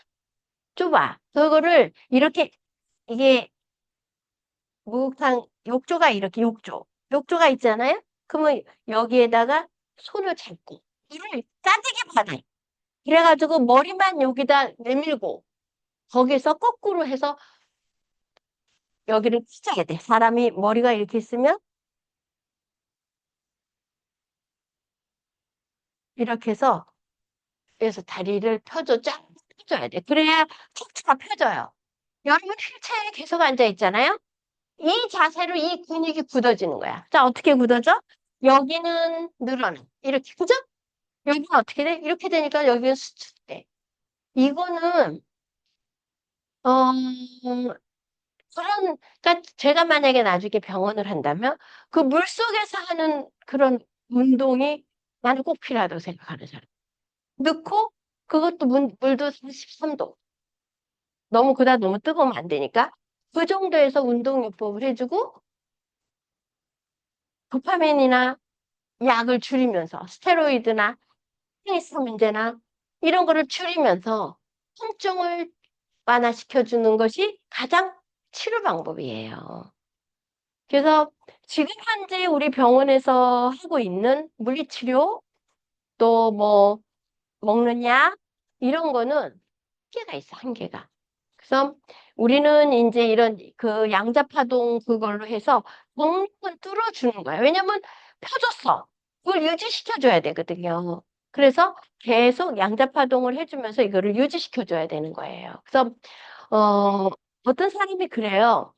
좁아. 그거를 이렇게 이게 목욕탕 욕조가 이렇게 욕조가 있잖아요. 그러면 여기에다가 손을 잡고 물을 짜대게 받아. 그래가지고 머리만 여기다 내밀고 거기서 거꾸로 해서 여기를 찢어야 돼. 사람이 머리가 이렇게 있으면 이렇게 해서 그래서 다리를 쫙 펴줘야 돼. 그래야 척추가 펴져요. 여러분 휠체어에 계속 앉아 있잖아요. 이 자세로 이 근육이 굳어지는 거야. 자, 어떻게 굳어져? 여기는 늘어나. 이렇게, 그죠? 여기는 어떻게 돼? 이렇게 되니까 여기는 수축돼. 이거는, 어, 그러니까 제가 만약에 나중에 병원을 한다면 그 물속에서 하는 그런 운동이 나는 꼭 필요하다고 생각하는 사람. 넣고 그것도 물도 43도. 너무 그다 너무 뜨거우면 안 되니까 그 정도에서 운동요법을 해주고 도파민이나 약을 줄이면서 스테로이드나 테니스 문제나 이런 거를 줄이면서 통증을 완화시켜주는 것이 가장 치료 방법이에요. 그래서 지금 현재 우리 병원에서 하고 있는 물리치료 또 뭐 먹는 약 이런 거는 한계가 있어, 한계가. 그래서 우리는 이제 이런 그 양자파동 그걸로 해서 정맥은 뚫어주는 거야. 왜냐면 펴줬어. 그걸 유지시켜줘야 되거든요. 그래서 계속 양자파동을 해주면서 이거를 유지시켜줘야 되는 거예요. 그래서 어, 어떤 사람이 그래요.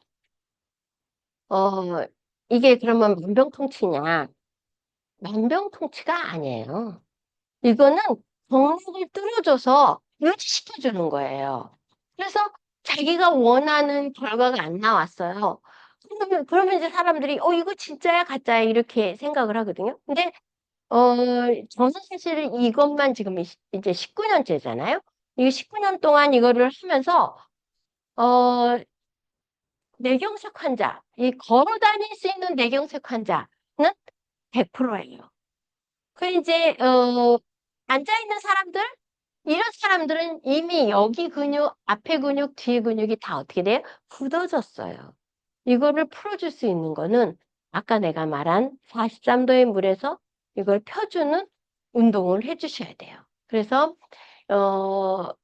어, 이게 그러면 만병통치냐? 만병통치가 아니에요. 이거는 정맥을 뚫어줘서 유지시켜주는 거예요. 그래서 자기가 원하는 결과가 안 나왔어요. 그러면 이제 사람들이, 이거 진짜야, 가짜야, 이렇게 생각을 하거든요. 근데, 저는 사실 이것만 지금 이제 19년째잖아요. 이 19년 동안 이거를 하면서, 어, 뇌경색 환자, 이 걸어 다닐 수 있는 뇌경색 환자는 100%예요. 그 이제, 앉아있는 사람들, 이런 사람들은 이미 여기 근육, 앞에 근육, 뒤에 근육이 다 어떻게 돼요? 굳어졌어요. 이거를 풀어줄 수 있는 거는 아까 내가 말한 43도의 물에서 이걸 펴주는 운동을 해주셔야 돼요. 그래서,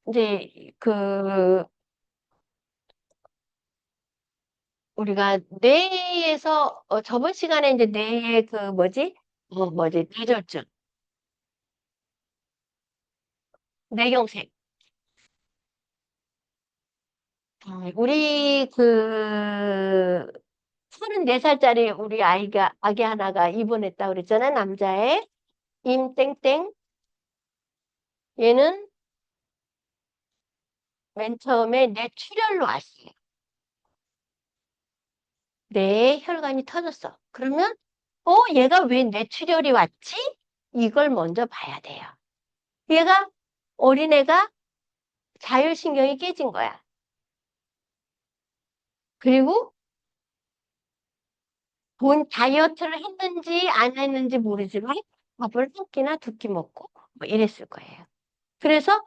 이제 우리가 뇌에서, 저번 시간에 이제 뇌의 뇌졸중, 뇌경색. 우리 34살짜리 우리 아기 하나가 입원했다 그랬잖아, 남자애. 임땡땡. 얘는 맨 처음에 뇌출혈로 왔어요. 뇌에 혈관이 터졌어. 그러면 얘가 왜 뇌출혈이 왔지? 이걸 먼저 봐야 돼요. 얘가, 어린애가 자율신경이 깨진 거야. 그리고 본 다이어트를 했는지 안 했는지 모르지만 밥을 한 끼나 두 끼 먹고 뭐 이랬을 거예요. 그래서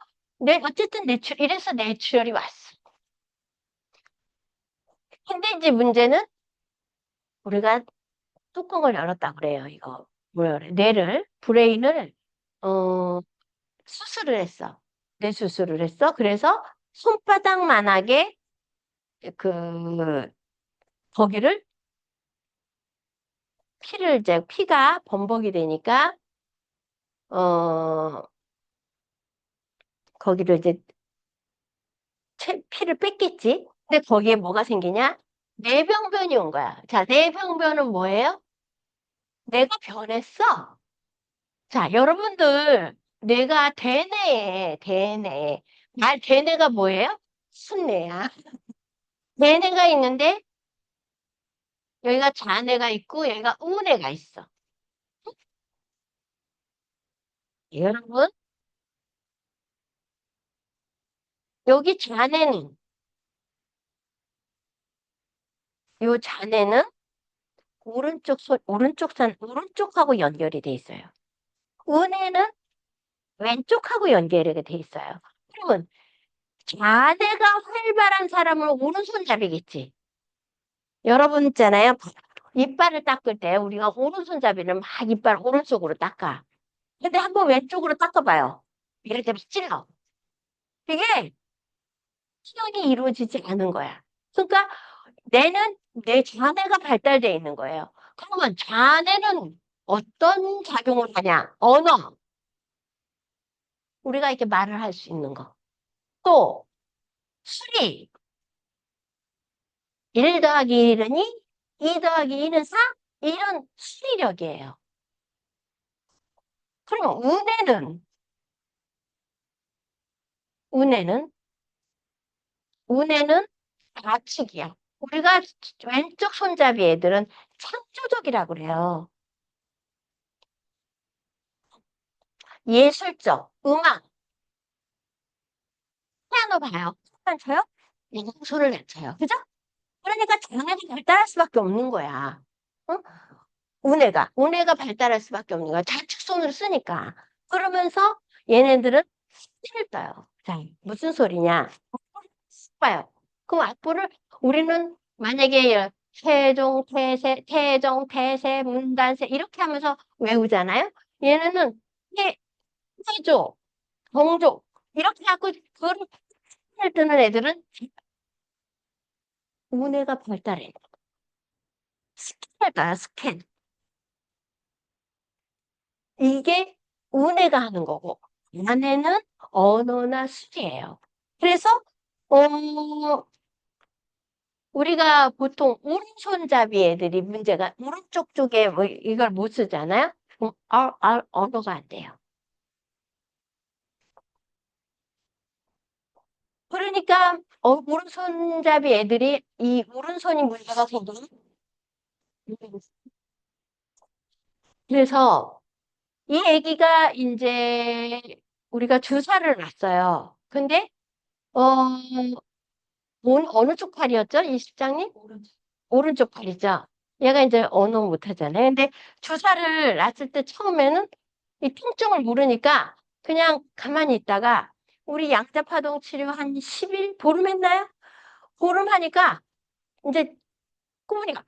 어쨌든 이래서 뇌출혈이 왔어. 근데 이제 문제는 우리가 뚜껑을 열었다 그래요. 이거 뭐라 그래? 브레인을 어, 수술을 했어. 뇌 수술을 했어. 그래서 손바닥만하게 그 거기를 피가 범벅이 되니까 어 거기를 이제 피를 뺐겠지. 근데 거기에 뭐가 생기냐? 뇌병변이 온 거야. 자, 뇌병변은 뭐예요? 뇌가 변했어. 자, 여러분들 뇌가 대뇌에 대뇌가 뭐예요? 순뇌야. 대뇌가 있는데 여기가 좌뇌가 있고 여기가 우뇌가 있어. 여러분, 여기 요 좌뇌는 오른쪽하고 연결이 돼 있어요. 우뇌는 왼쪽하고 연결이 돼 있어요. 그러면 좌뇌가 활발한 사람은 오른손잡이겠지. 여러분 있잖아요. 이빨을 닦을 때 우리가 오른손잡이를 막 이빨 오른쪽으로 닦아. 근데 한번 왼쪽으로 닦아봐요. 이럴 때 막 찔러. 이게 수영이 이루어지지 않은 거야. 그러니까 내 좌뇌가 발달되어 있는 거예요. 그러면 좌뇌는 어떤 작용을 하냐? 언어. 우리가 이렇게 말을 할 수 있는 거. 또 수리. 1 더하기 1은 2, 2 더하기 2는 4. 이런 수리력이에요. 그럼 운해는 좌측이야. 우리가 왼쪽 손잡이 애들은 창조적이라고 그래요. 예술적, 음악, 피아노 봐요. 손 쳐요? 얘가 손을 안 쳐요. 그죠? 그러니까 장애가 발달할 수밖에 없는 거야. 어? 운해가 발달할 수밖에 없는 거야. 좌측 손을 쓰니까. 그러면서 얘네들은 스를 떠요. 자, 무슨 소리냐? 봐요. 그럼 악보를 우리는 만약에 태종, 태세, 문단세 이렇게 하면서 외우잖아요. 얘네는 태, 태조, 동조 이렇게 하고 그거를 뜨는 애들은 우뇌가 발달해. 스캔을 따요, 스캔. 이게 우뇌가 하는 거고 안에는 언어나 수리예요. 그래서 어, 우리가 보통 오른손잡이 애들이 문제가 오른쪽 쪽에 뭐 이걸 못 쓰잖아요. 그럼 언어가 안 돼요. 그러니까 오른손잡이 애들이 이 오른손이 문제가 생기는 그래서 이 아기가 이제 우리가 주사를 놨어요. 근데 어 어느 쪽 팔이었죠? 이 실장님? 오른쪽 팔이죠. 얘가 이제 언어 못하잖아요. 근데 주사를 놨을 때 처음에는 이 통증을 모르니까 그냥 가만히 있다가 우리 양자파동 치료 한 10일, 보름 했나요? 보름 하니까 이제 꼬부니가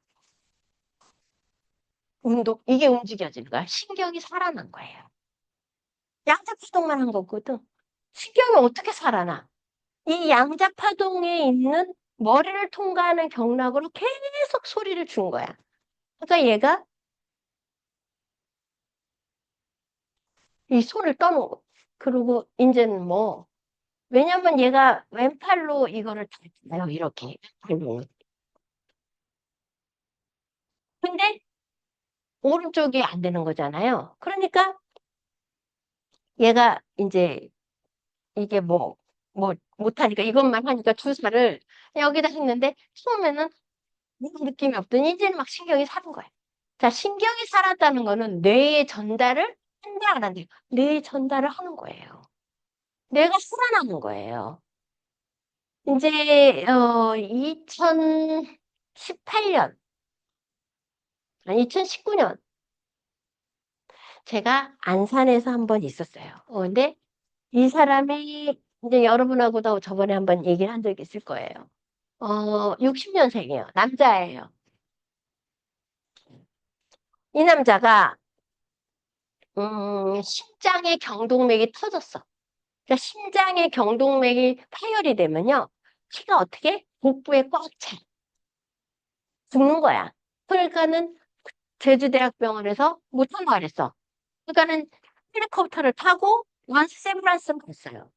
이게 움직여지는 거야. 신경이 살아난 거예요. 양자파동만 한 거거든. 신경이 어떻게 살아나? 이 양자파동에 있는 머리를 통과하는 경락으로 계속 소리를 준 거야. 그러니까 얘가 이 손을 떠는 거. 그리고 이제는 뭐, 왜냐면 얘가 왼팔로 이거를 달잖아요. 이렇게. 왼팔로. 근데 오른쪽이 안 되는 거잖아요. 그러니까 얘가 이제 이게 못하니까 이것만 하니까 주사를 여기다 했는데 처음에는 무슨 느낌이 없더니 이제는 막 신경이 사는 거예요. 자, 신경이 살았다는 거는 뇌에 전달을 한다, 안 한다. 뇌에 전달을 하는 거예요. 뇌가 살아나는 거예요. 이제, 2018년, 아니, 2019년, 제가 안산에서 한 번 있었어요. 근데 이 사람이, 이제 여러분하고도 저번에 한번 얘기를 한 적이 있을 거예요. 60년생이에요. 남자예요. 이 남자가, 심장의 경동맥이 터졌어. 그러니까 심장의 경동맥이 파열이 되면요. 피가 어떻게? 복부에 꽉 차. 죽는 거야. 그러니까는 제주대학병원에서 못한다 그랬어. 그러니까는 헬리콥터를 타고 완스세브란스를 갔어요.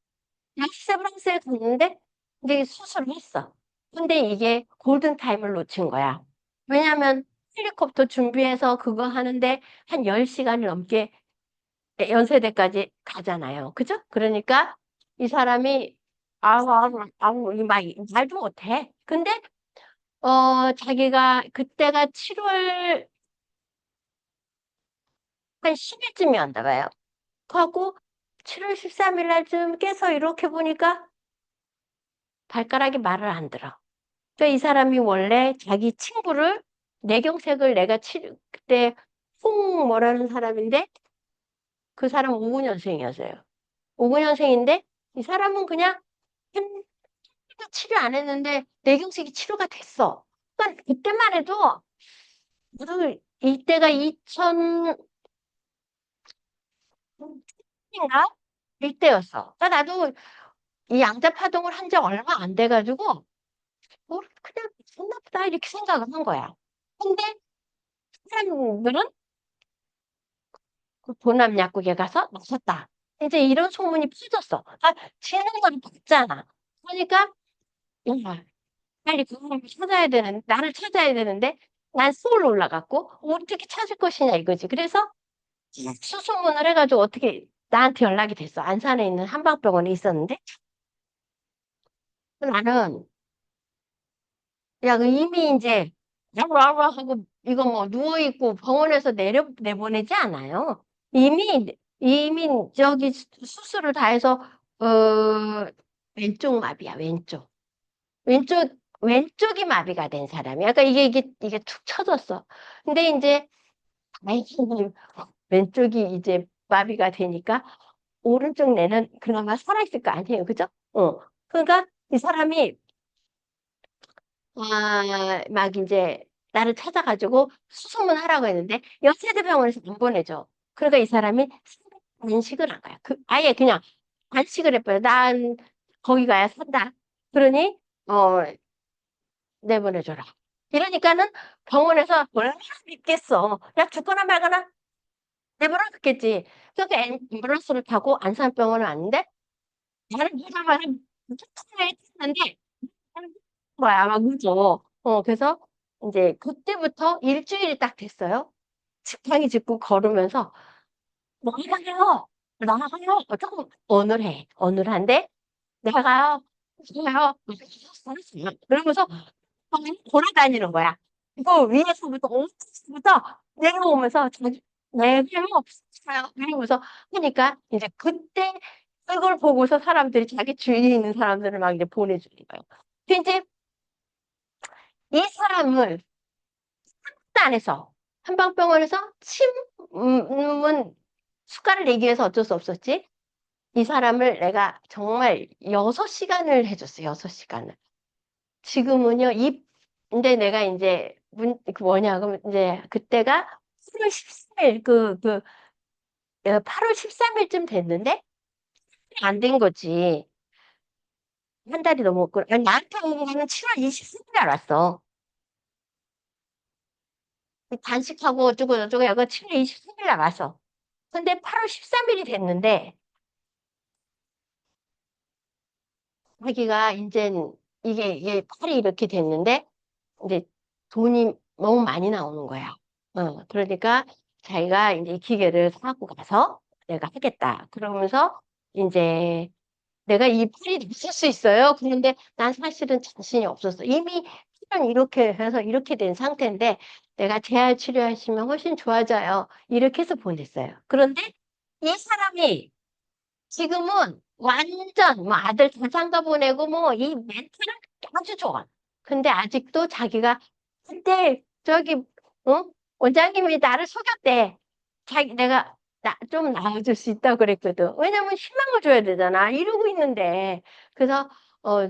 완스세브란스에 갔는데 이제 수술을 했어. 근데 이게 골든타임을 놓친 거야. 왜냐면 헬리콥터 준비해서 그거 하는데 한 10시간이 넘게 연세대까지 가잖아요. 그죠? 그러니까 이 사람이 아우 막 말도 못해. 근데 자기가 그때가 7월 한 10일쯤이었나 봐요. 하고 7월 13일 날쯤 깨서 이렇게 보니까 발가락이 말을 안 들어. 그러니까 이 사람이 원래 자기 친구를 뇌경색을 내가 그때 홍 뭐라는 사람인데 그 사람 59년생이었어요. 59년생인데 이 사람은 그냥 한 치료 안 했는데 뇌경색이 치료가 됐어. 그러니까 그때만 해도 이때가 2000인가 이때였어. 그러니까 나도 이 양자 파동을 한 지 얼마 안 돼가지고 그냥 됐나 보다 이렇게 생각을 한 거야. 근데 사람들은 그 보남 약국에 가서 마셨다. 이제 이런 소문이 퍼졌어. 지는 건 봤잖아. 그러니까 야, 빨리 그 사람을 찾아야 되는, 나를 찾아야 되는데 난 서울 올라갔고 어떻게 찾을 것이냐 이거지. 그래서 수소문을 해가지고 어떻게 나한테 연락이 됐어. 안산에 있는 한방병원에 있었는데 나는 야, 그 이미 이제 야구야구 하고 이거 뭐 누워 있고 병원에서 내보내지 않아요. 이미 저기 수술을 다 해서 왼쪽 마비야, 왼쪽. 왼쪽이 마비가 된 사람이야. 그러니까 이게 툭 쳐졌어. 근데 이제 다행히 왼쪽이 이제 마비가 되니까 오른쪽 뇌는 그나마 살아있을 거 아니에요. 그죠? 그러니까 이 사람이 막 이제 나를 찾아가지고 수소문 하라고 했는데 연세대병원에서 안 보내줘. 그러니까 이 사람이 안식을 한 거야. 아예 그냥 안식을 해버려. 난 거기 가야 산다. 그러니 어 내보내줘라. 이러니까는 병원에서 얼마나 믿겠어. 야 죽거나 말거나 내버려 뒀겠지. 그러니까 앰뷸런스를 타고 안산병원을 왔는데 나를 보자마자 했는데 뭐야 막 그죠. 그래서 이제 그때부터 일주일이 딱 됐어요. 지팡이 짚고 걸으면서 나가요, 나가요. 조금 어눌한데 내가요, 제가요, 그러면서 막 돌아다니는 거야. 이거 위에서부터 오른쪽부터 내려오면서 내가요, 없어요. 이러면서 하니까 이제 그때 그걸 보고서 사람들이 자기 주위에 있는 사람들을 막 이제 보내주는 거예요. 근데 이제 이 사람을 안에서 한방병원에서 침은 수가를 내기 위해서 어쩔 수 없었지. 이 사람을 내가 정말 6시간을 해줬어. 6시간을. 지금은요. 근데 내가 이제 그 뭐냐 그럼 이제 그때가 8월 13일 8월 13일쯤 됐는데 안 된 거지. 한 달이 넘었고 아니, 나한테 온 거는 7월 23일 알았어. 단식하고 어쩌고 저쩌고 약간 7월 23일 나갔어. 근데 8월 13일이 됐는데 자기가 이제 이게 팔이 이렇게 됐는데 이제 돈이 너무 많이 나오는 거야. 그러니까 자기가 이제 이 기계를 사고 가서 내가 하겠다. 그러면서 이제 내가 이 팔이 있을 수 있어요. 그런데 난 사실은 자신이 없었어. 이미 실은 이렇게 해서 이렇게 된 상태인데 내가 재활 치료하시면 훨씬 좋아져요. 이렇게 해서 보냈어요. 그런데 이 사람이 지금은 완전 뭐 아들 다 장가 보내고 뭐 이 멘트는 아주 좋아. 근데 아직도 자기가 근데 저기 어? 원장님이 나를 속였대. 자기 내가 나 좀 나아질 수 있다고 그랬거든. 왜냐면 희망을 줘야 되잖아. 이러고 있는데. 그래서 어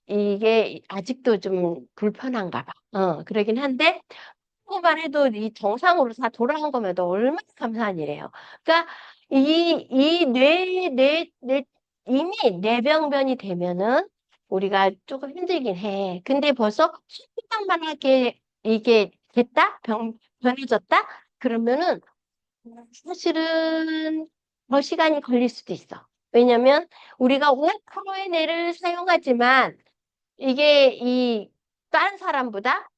이게 아직도 좀 불편한가 봐. 그러긴 한데 그거만 해도 이 정상으로 다 돌아간 거면 너 얼마나 감사한 일이에요. 그러니까 이 이미 뇌병변이 되면은 우리가 조금 힘들긴 해. 근데 벌써 손바닥만하게 이게 됐다? 변해졌다? 그러면은 사실은 더 시간이 걸릴 수도 있어. 왜냐면 우리가 5%의 뇌를 사용하지만 이게 이 다른 사람보다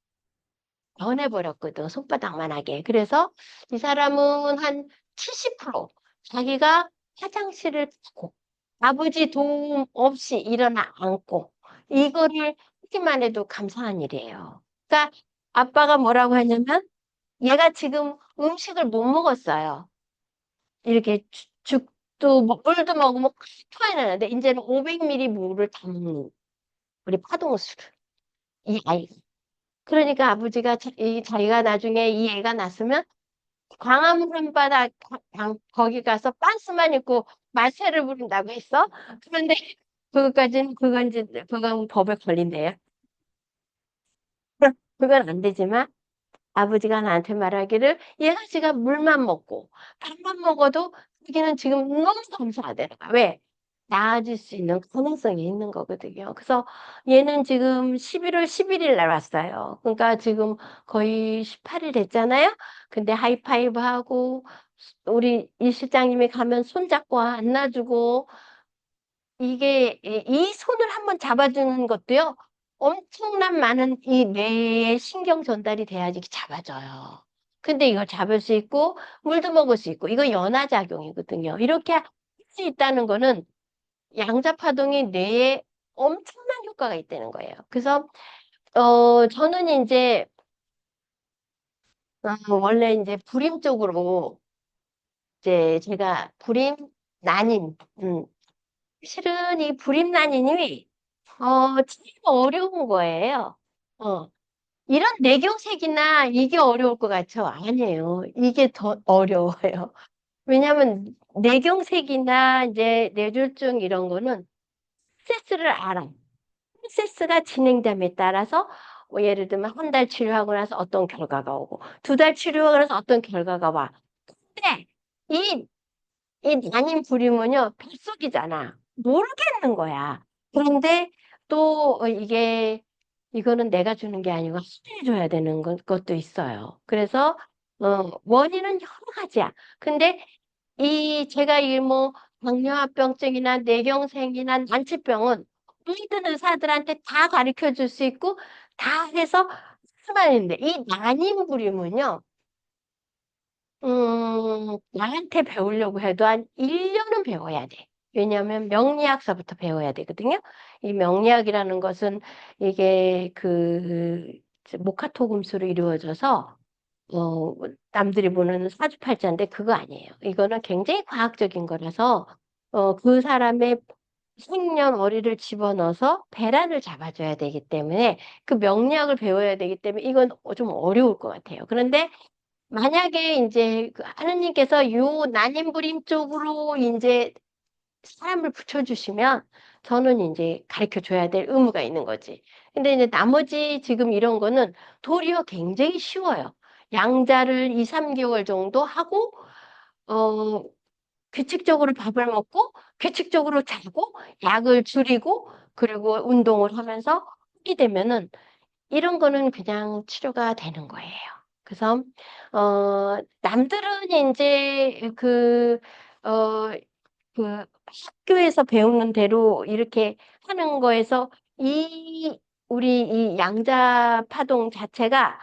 변해버렸거든, 손바닥만하게. 그래서 이 사람은 한 70% 자기가 화장실을 가고 아버지 도움 없이 일어나 앉고 이거를 하기만 해도 감사한 일이에요. 그러니까 아빠가 뭐라고 하냐면 얘가 지금 음식을 못 먹었어요. 이렇게 죽도 물도 먹으면 토해내는데 이제는 500ml 물을 다 먹는 우리 파동수를 이 아이가. 그러니까 아버지가 자기가 나중에 이 애가 낳았으면 광화문 한바다 거기 가서 빤스만 입고 말세를 부른다고 했어. 그런데 그것까지는 그건 법에 걸린대요. 그건 안 되지만 아버지가 나한테 말하기를 얘가 지가 물만 먹고 밥만 먹어도 자기는 지금 너무 감사하대는 거야. 왜? 나아질 수 있는 가능성이 있는 거거든요. 그래서 얘는 지금 11월 11일 날 왔어요. 그러니까 지금 거의 18일 됐잖아요. 근데 하이파이브 하고 우리 이 실장님이 가면 손잡고 안아주고 이게 이 손을 한번 잡아주는 것도요. 엄청난 많은 이 뇌에 신경 전달이 돼야지 잡아줘요. 근데 이걸 잡을 수 있고 물도 먹을 수 있고 이거 연화작용이거든요. 이렇게 할 수 있다는 거는 양자파동이 뇌에 엄청난 효과가 있다는 거예요. 그래서 저는 이제 원래 이제 불임 쪽으로 이제 제가 불임 난임 실은 이 불임 난임이 참 어려운 거예요. 어, 이런 뇌경색이나 이게 어려울 것 같죠? 아니에요. 이게 더 어려워요. 왜냐하면 뇌경색이나 이제 뇌졸중 이런 거는 프로세스를 알아. 프로세스가 진행됨에 따라서 뭐 예를 들면 한 달 치료하고 나서 어떤 결과가 오고 두 달 치료하고 나서 어떤 결과가 와. 근데 이, 이 난임 불임은요, 뱃속이잖아. 모르겠는 거야. 그런데 또 이거는 내가 주는 게 아니고 하나님 줘야 되는 것도 있어요. 그래서 원인은 여러 가지야. 근데 제가 이 뭐 당뇨합병증이나 뇌경색이나 난치병은 모든 의사들한테 다 가르쳐 줄 수 있고 다 해서 수만 있는데 이 난임부림은요. 나한테 배우려고 해도 한 1년은 배워야 돼. 왜냐하면 명리학서부터 배워야 되거든요. 이 명리학이라는 것은 이게 목화토금수로 이루어져서 어, 남들이 보는 사주팔자인데 그거 아니에요. 이거는 굉장히 과학적인 거라서 그 사람의 생년월일을 집어넣어서 배란을 잡아줘야 되기 때문에 그 명리학을 배워야 되기 때문에 이건 좀 어려울 것 같아요. 그런데 만약에 이제 그 하느님께서 요 난임부림 쪽으로 이제 사람을 붙여주시면 저는 이제 가르쳐 줘야 될 의무가 있는 거지. 근데 이제 나머지 지금 이런 거는 도리어 굉장히 쉬워요. 양자를 2, 3개월 정도 하고, 어, 규칙적으로 밥을 먹고, 규칙적으로 자고, 약을 줄이고, 그리고 운동을 하면서 하게 되면은 이런 거는 그냥 치료가 되는 거예요. 그래서, 남들은 이제 어, 학교에서 배우는 대로 이렇게 하는 거에서 우리 이 양자 파동 자체가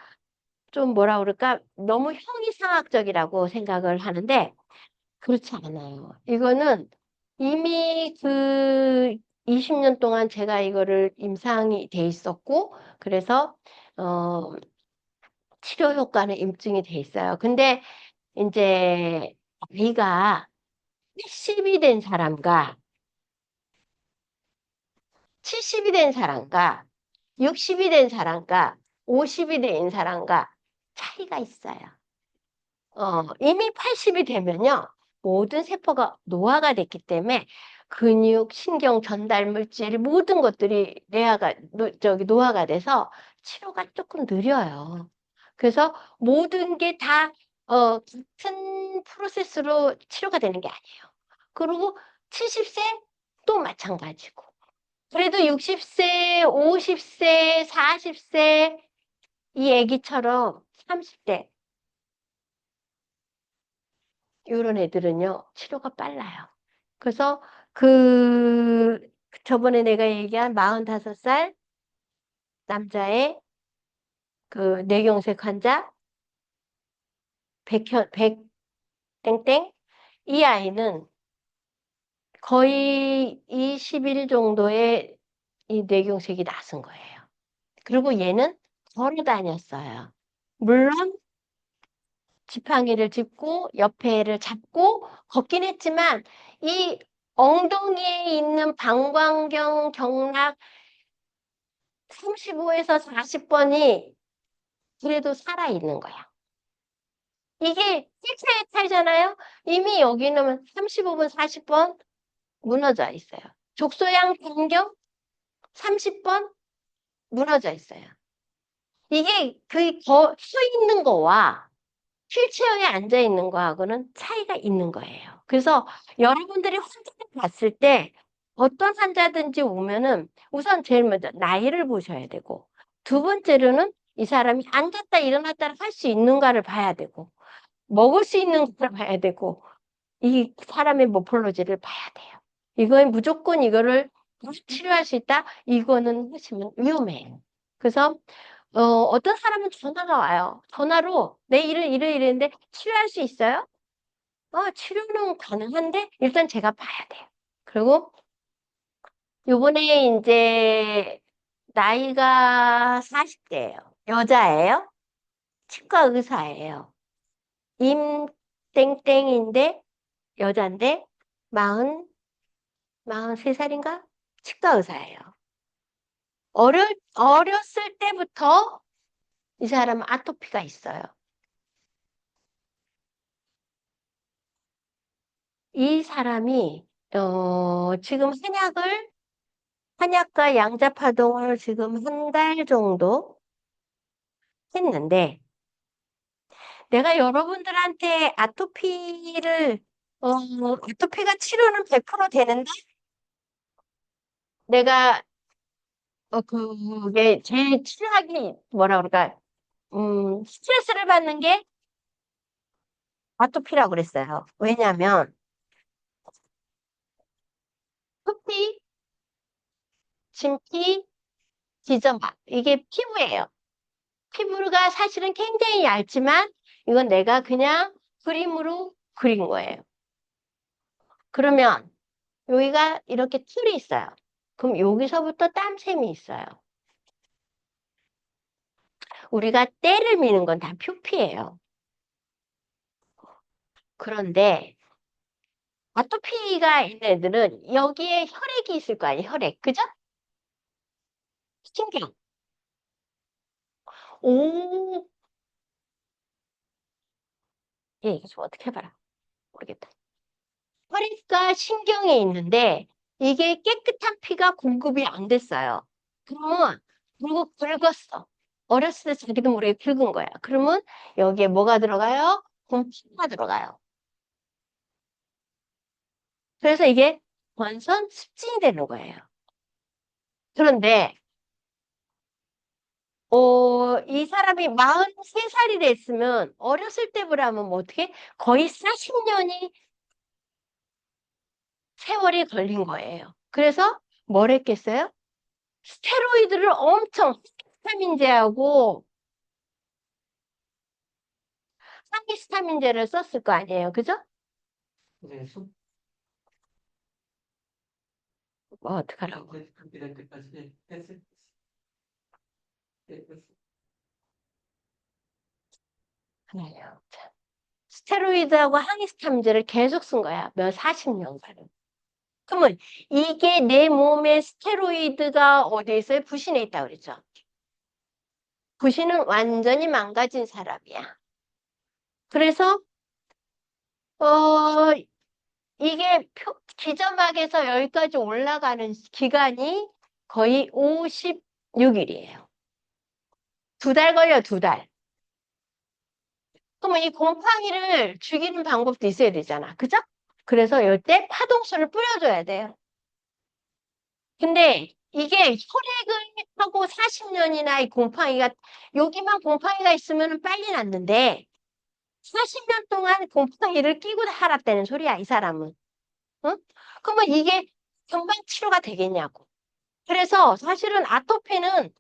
좀 뭐라 그럴까? 너무 형이상학적이라고 생각을 하는데 그렇지 않아요. 이거는 이미 20년 동안 제가 이거를 임상이 돼 있었고 그래서 어, 치료 효과는 입증이 돼 있어요. 근데 이제 나이가 80이 된 사람과 70이 된 사람과 60이 된 사람과 50이 된 사람과 차이가 있어요. 이미 80이 되면요. 모든 세포가 노화가 됐기 때문에 근육, 신경 전달 물질 모든 것들이 노화가 돼서 치료가 조금 느려요. 그래서 모든 게 다 같은 프로세스로 치료가 되는 게 아니에요. 그리고 70세 또 마찬가지고. 그래도 60세, 50세, 40세 이 애기처럼 30대 이런 애들은요, 치료가 빨라요. 그래서 그, 저번에 내가 얘기한 45살 남자의 그 뇌경색 환자, 백 땡땡, 이 아이는 거의 20일 정도의 이 뇌경색이 났은 거예요. 그리고 얘는 걸어 다녔어요. 물론 지팡이를 짚고 옆에를 잡고 걷긴 했지만 이 엉덩이에 있는 방광경 경락 35에서 40번이 그래도 살아있는 거야. 이게 섹스의 차이잖아요. 이미 여기는 35번, 40번 무너져 있어요. 족소양 변경 30번 무너져 있어요. 이게 서 있는 거와 휠체어에 앉아 있는 거하고는 차이가 있는 거예요. 그래서 여러분들이 환자를 봤을 때 어떤 환자든지 오면은 우선 제일 먼저 나이를 보셔야 되고 두 번째로는 이 사람이 앉았다 일어났다 할 수 있는가를 봐야 되고 먹을 수 있는 걸 봐야 되고 이 사람의 모폴로지를 봐야 돼요. 이거는 무조건 이거를 치료할 수 있다? 이거는 하시면 위험해요. 그래서 어떤 사람은 전화가 와요. 전화로 내 일을 이랬는데 치료할 수 있어요? 치료는 가능한데 일단 제가 봐야 돼요. 그리고 요번에 이제 나이가 40대예요. 여자예요. 치과 의사예요. 임땡땡인데 여잔데 마흔 43살인가? 치과 의사예요. 어렸을 때부터 이 사람은 아토피가 있어요. 이 사람이 지금 한약과 양자파동을 지금 한 달 정도 했는데 내가 여러분들한테 아토피가 치료는 100% 되는데 내가 그게 제일 치료하기 뭐라 그럴까 스트레스를 받는 게 아토피라고 그랬어요. 왜냐하면 표피, 진피, 지점막 이게 피부예요. 피부가 사실은 굉장히 얇지만 이건 내가 그냥 그림으로 그린 거예요. 그러면 여기가 이렇게 툴이 있어요. 그럼 여기서부터 땀샘이 있어요. 우리가 때를 미는 건 다 표피예요. 그런데 아토피가 있는 애들은 여기에 혈액이 있을 거 아니에요, 혈액. 그죠? 신경. 오, 이거 좀 어떻게 해봐라. 모르겠다. 혈액과 신경이 있는데 이게 깨끗한 피가 공급이 안 됐어요. 그러면 그리고 긁었어. 어렸을 때 자기도 모르게 긁은 거야. 그러면 여기에 뭐가 들어가요? 공기가 들어가요. 그래서 이게 원선 습진이 되는 거예요. 그런데 이 사람이 43살이 됐으면 어렸을 때부라면 뭐 어떻게 거의 40년이 세월이 걸린 거예요. 그래서 뭘 했겠어요? 스테로이드를 엄청 히스타민제하고 항히스타민제를 썼을 거 아니에요. 그죠? 네, 뭐 어떡하라고. 그렇게 될 때까지 했을 때 아유, 참. 스테로이드하고 항히스타민제를 계속 쓴 거야. 몇 40년간을. 그러면 이게 내 몸에 스테로이드가 어디에 있어요? 부신에 있다고 그랬죠. 부신은 완전히 망가진 사람이야. 그래서 어 이게 기점막에서 여기까지 올라가는 기간이 거의 56일이에요. 2달 걸려, 2달. 그러면 이 곰팡이를 죽이는 방법도 있어야 되잖아. 그죠? 그래서 이때 파동수를 뿌려줘야 돼요. 근데 이게 혈액을 하고 40년이나 이 곰팡이가, 여기만 곰팡이가 있으면 빨리 낫는데, 40년 동안 곰팡이를 끼고 살았다는 소리야, 이 사람은. 응? 그러면 이게 금방 치료가 되겠냐고. 그래서 사실은 아토피는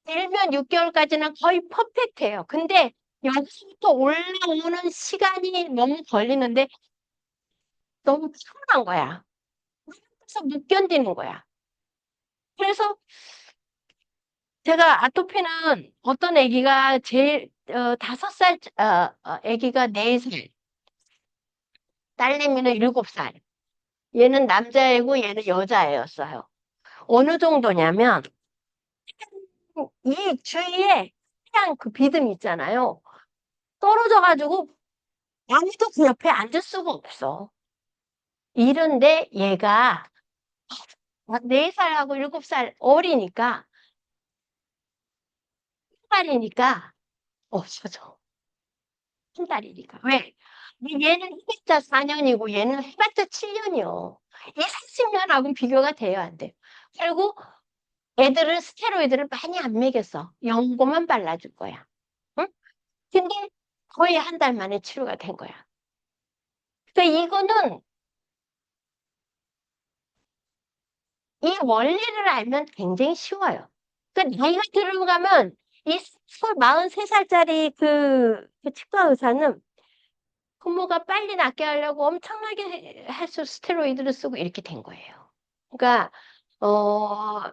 일면 6개월까지는 거의 퍼펙트해요. 근데 여기서부터 올라오는 시간이 너무 걸리는데 너무 피곤한 거야. 그래서 못 견디는 거야. 그래서 제가 아토피는 어떤 아기가 제일 5살 아기가 4살, 딸내미는 7살. 얘는 남자애고 얘는 여자애였어요. 어느 정도냐면 이 주위에 그냥 그 비듬 있잖아요. 떨어져가지고 아무도 그 옆에 앉을 수가 없어. 이런데 얘가 4살하고 7살 어리니까, 한 달이니까 없어져. 한 달이니까. 왜? 얘는 해봤자 4년이고 얘는 해봤자 7년이요. 이 40년하고는 비교가 돼야 안 돼요. 그리고 애들은 스테로이드를 많이 안 먹였어. 연고만 발라줄 거야. 응? 근데 거의 한 달 만에 치료가 된 거야. 그러니까 이거는 이 원리를 알면 굉장히 쉬워요. 그러니까 나이가 들어가면 이 43살짜리 그 치과 의사는 부모가 빨리 낫게 하려고 엄청나게 할수 스테로이드를 쓰고 이렇게 된 거예요. 그러니까 어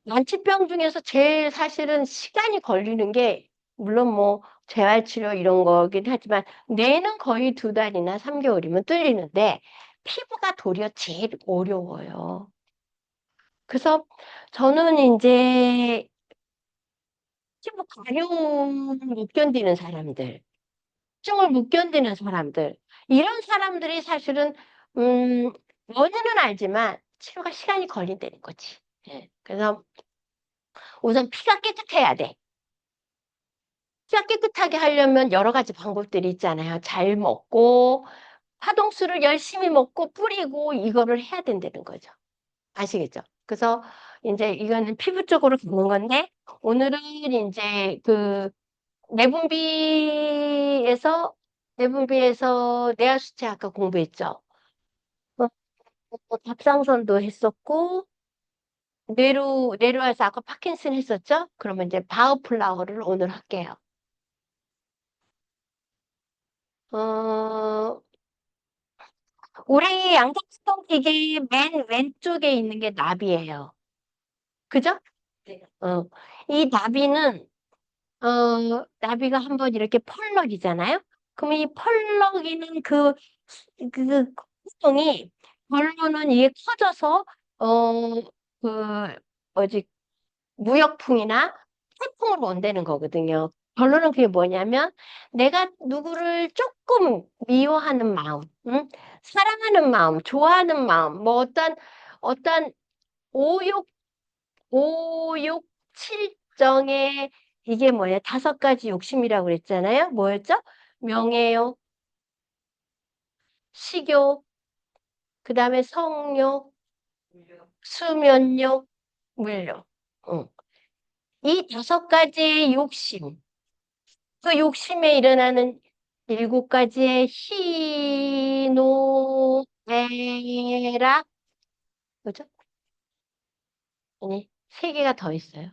난치병 중에서 제일 사실은 시간이 걸리는 게 물론 뭐 재활치료 이런 거긴 하지만 뇌는 거의 2달이나 3개월이면 뚫리는데 피부가 도리어 제일 어려워요. 그래서 저는 이제 피부 가려움을 못 견디는 사람들, 통증을 못 견디는 사람들, 이런 사람들이 사실은 음, 원인은 알지만 치료가 시간이 걸린다는 거지. 예. 그래서 우선 피가 깨끗해야 돼. 피가 깨끗하게 하려면 여러 가지 방법들이 있잖아요. 잘 먹고 파동수를 열심히 먹고 뿌리고 이거를 해야 된다는 거죠. 아시겠죠? 그래서 이제 이거는 피부 쪽으로 가는 건데 오늘은 이제 그 내분비에서 내분비에서 뇌하수체 아까 공부했죠. 어, 갑상선도 했었고 뇌로해서 아까 파킨슨 했었죠. 그러면 이제 바우플라워를 오늘 할게요. 어, 우리 양극성 기계 맨 왼쪽에 있는 게 나비예요. 그죠? 네. 이 나비는 나비가 한번 이렇게 펄럭이잖아요. 그럼 이 펄럭이는 그 구멍이 결론은 이게 커져서 그 뭐지 무역풍이나 태풍으로 온다는 거거든요. 결론은 그게 뭐냐면 내가 누구를 조금 미워하는 마음, 응? 사랑하는 마음, 좋아하는 마음, 뭐 어떤 오욕 칠정의 이게 뭐예요? 5가지 욕심이라고 그랬잖아요. 뭐였죠? 명예욕, 식욕, 그 다음에 성욕, 수면욕, 물욕. 응. 이 5가지의 욕심, 그 욕심에 일어나는 7가지의 희노애락, 뭐죠? 아니, 3개가 더 있어요.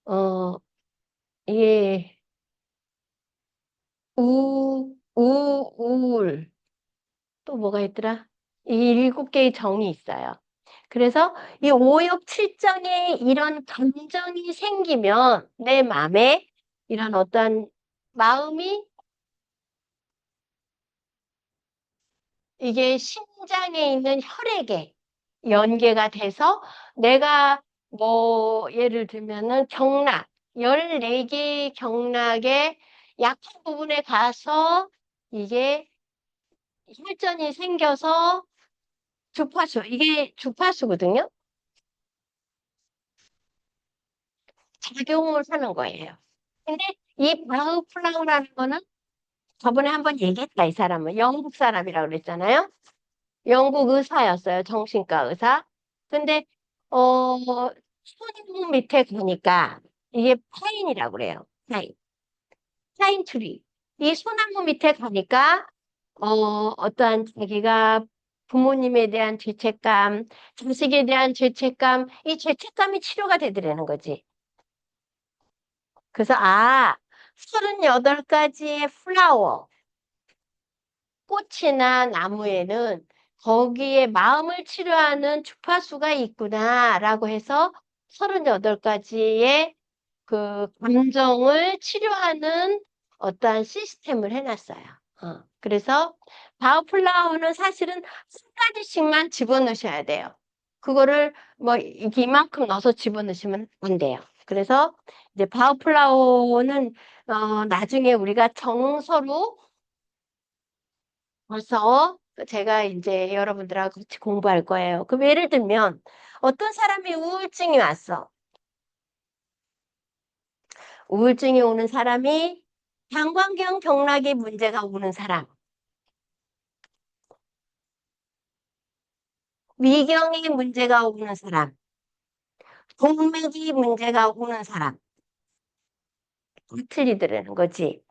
어, 이게 우울, 또 뭐가 있더라? 이 7개의 정이 있어요. 그래서 이 오욕칠정에 이런 감정이 생기면 내 마음에 이런 어떤 마음이 이게 심장에 있는 혈액에 연계가 돼서 내가 뭐 예를 들면은 경락, 14개의 경락의 약한 부분에 가서 이게 혈전이 생겨서 주파수, 이게 주파수거든요. 작용을 하는 거예요. 근데 이 바흐플라우라는 거는 저번에 한번 얘기했다, 이 사람은. 영국 사람이라고 그랬잖아요. 영국 의사였어요. 정신과 의사. 근데, 손 밑에 가니까 이게 파인이라고 그래요. 파인. 파인 트리. 이 소나무 밑에 가니까, 어떠한 자기가 부모님에 대한 죄책감, 자식에 대한 죄책감, 이 죄책감이 치료가 되더라는 거지. 그래서, 38가지의 플라워, 꽃이나 나무에는 거기에 마음을 치료하는 주파수가 있구나라고 해서 38가지의 그 감정을 치료하는 어떠한 시스템을 해놨어요. 그래서 바우플라워는 사실은 한 가지씩만 집어넣으셔야 돼요. 그거를 뭐 이만큼 넣어서 집어넣으시면 안 돼요. 그래서 이제 바우플라워는 나중에 우리가 정서로 벌써 제가 이제 여러분들하고 같이 공부할 거예요. 그럼 예를 들면 어떤 사람이 우울증이 왔어. 우울증이 오는 사람이 방광경 경락에 문제가 오는 사람, 위경에 문제가 오는 사람, 동맥이 문제가 오는 사람, 틀리더라는 거지.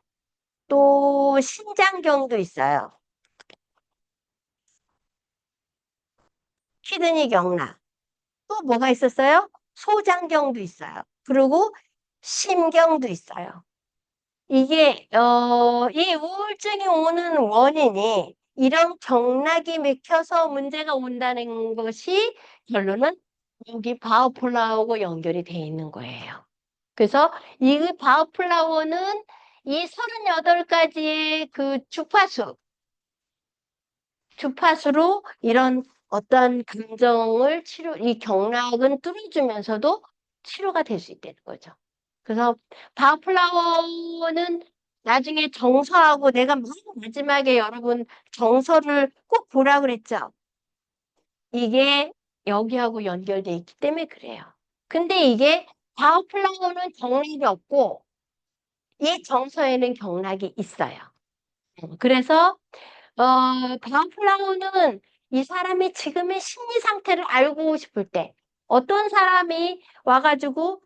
또 신장경도 있어요. 키드니 경락. 또 뭐가 있었어요? 소장경도 있어요. 그리고 심경도 있어요. 이게, 이 우울증이 오는 원인이 이런 경락이 맥혀서 문제가 온다는 것이 결론은 여기 바우플라워하고 연결이 돼 있는 거예요. 그래서 이 바우플라워는 이 38가지의 그 주파수로 이런 어떤 감정을 이 경락은 뚫어주면서도 치료가 될 수 있다는 거죠. 그래서 바우플라워는 나중에 정서하고 내가 맨 마지막에 여러분 정서를 꼭 보라 그랬죠. 이게 여기하고 연결돼 있기 때문에 그래요. 근데 이게 바우플라워는 경락이 없고 이 정서에는 경락이 있어요. 그래서 바우플라워는 이 사람이 지금의 심리 상태를 알고 싶을 때 어떤 사람이 와가지고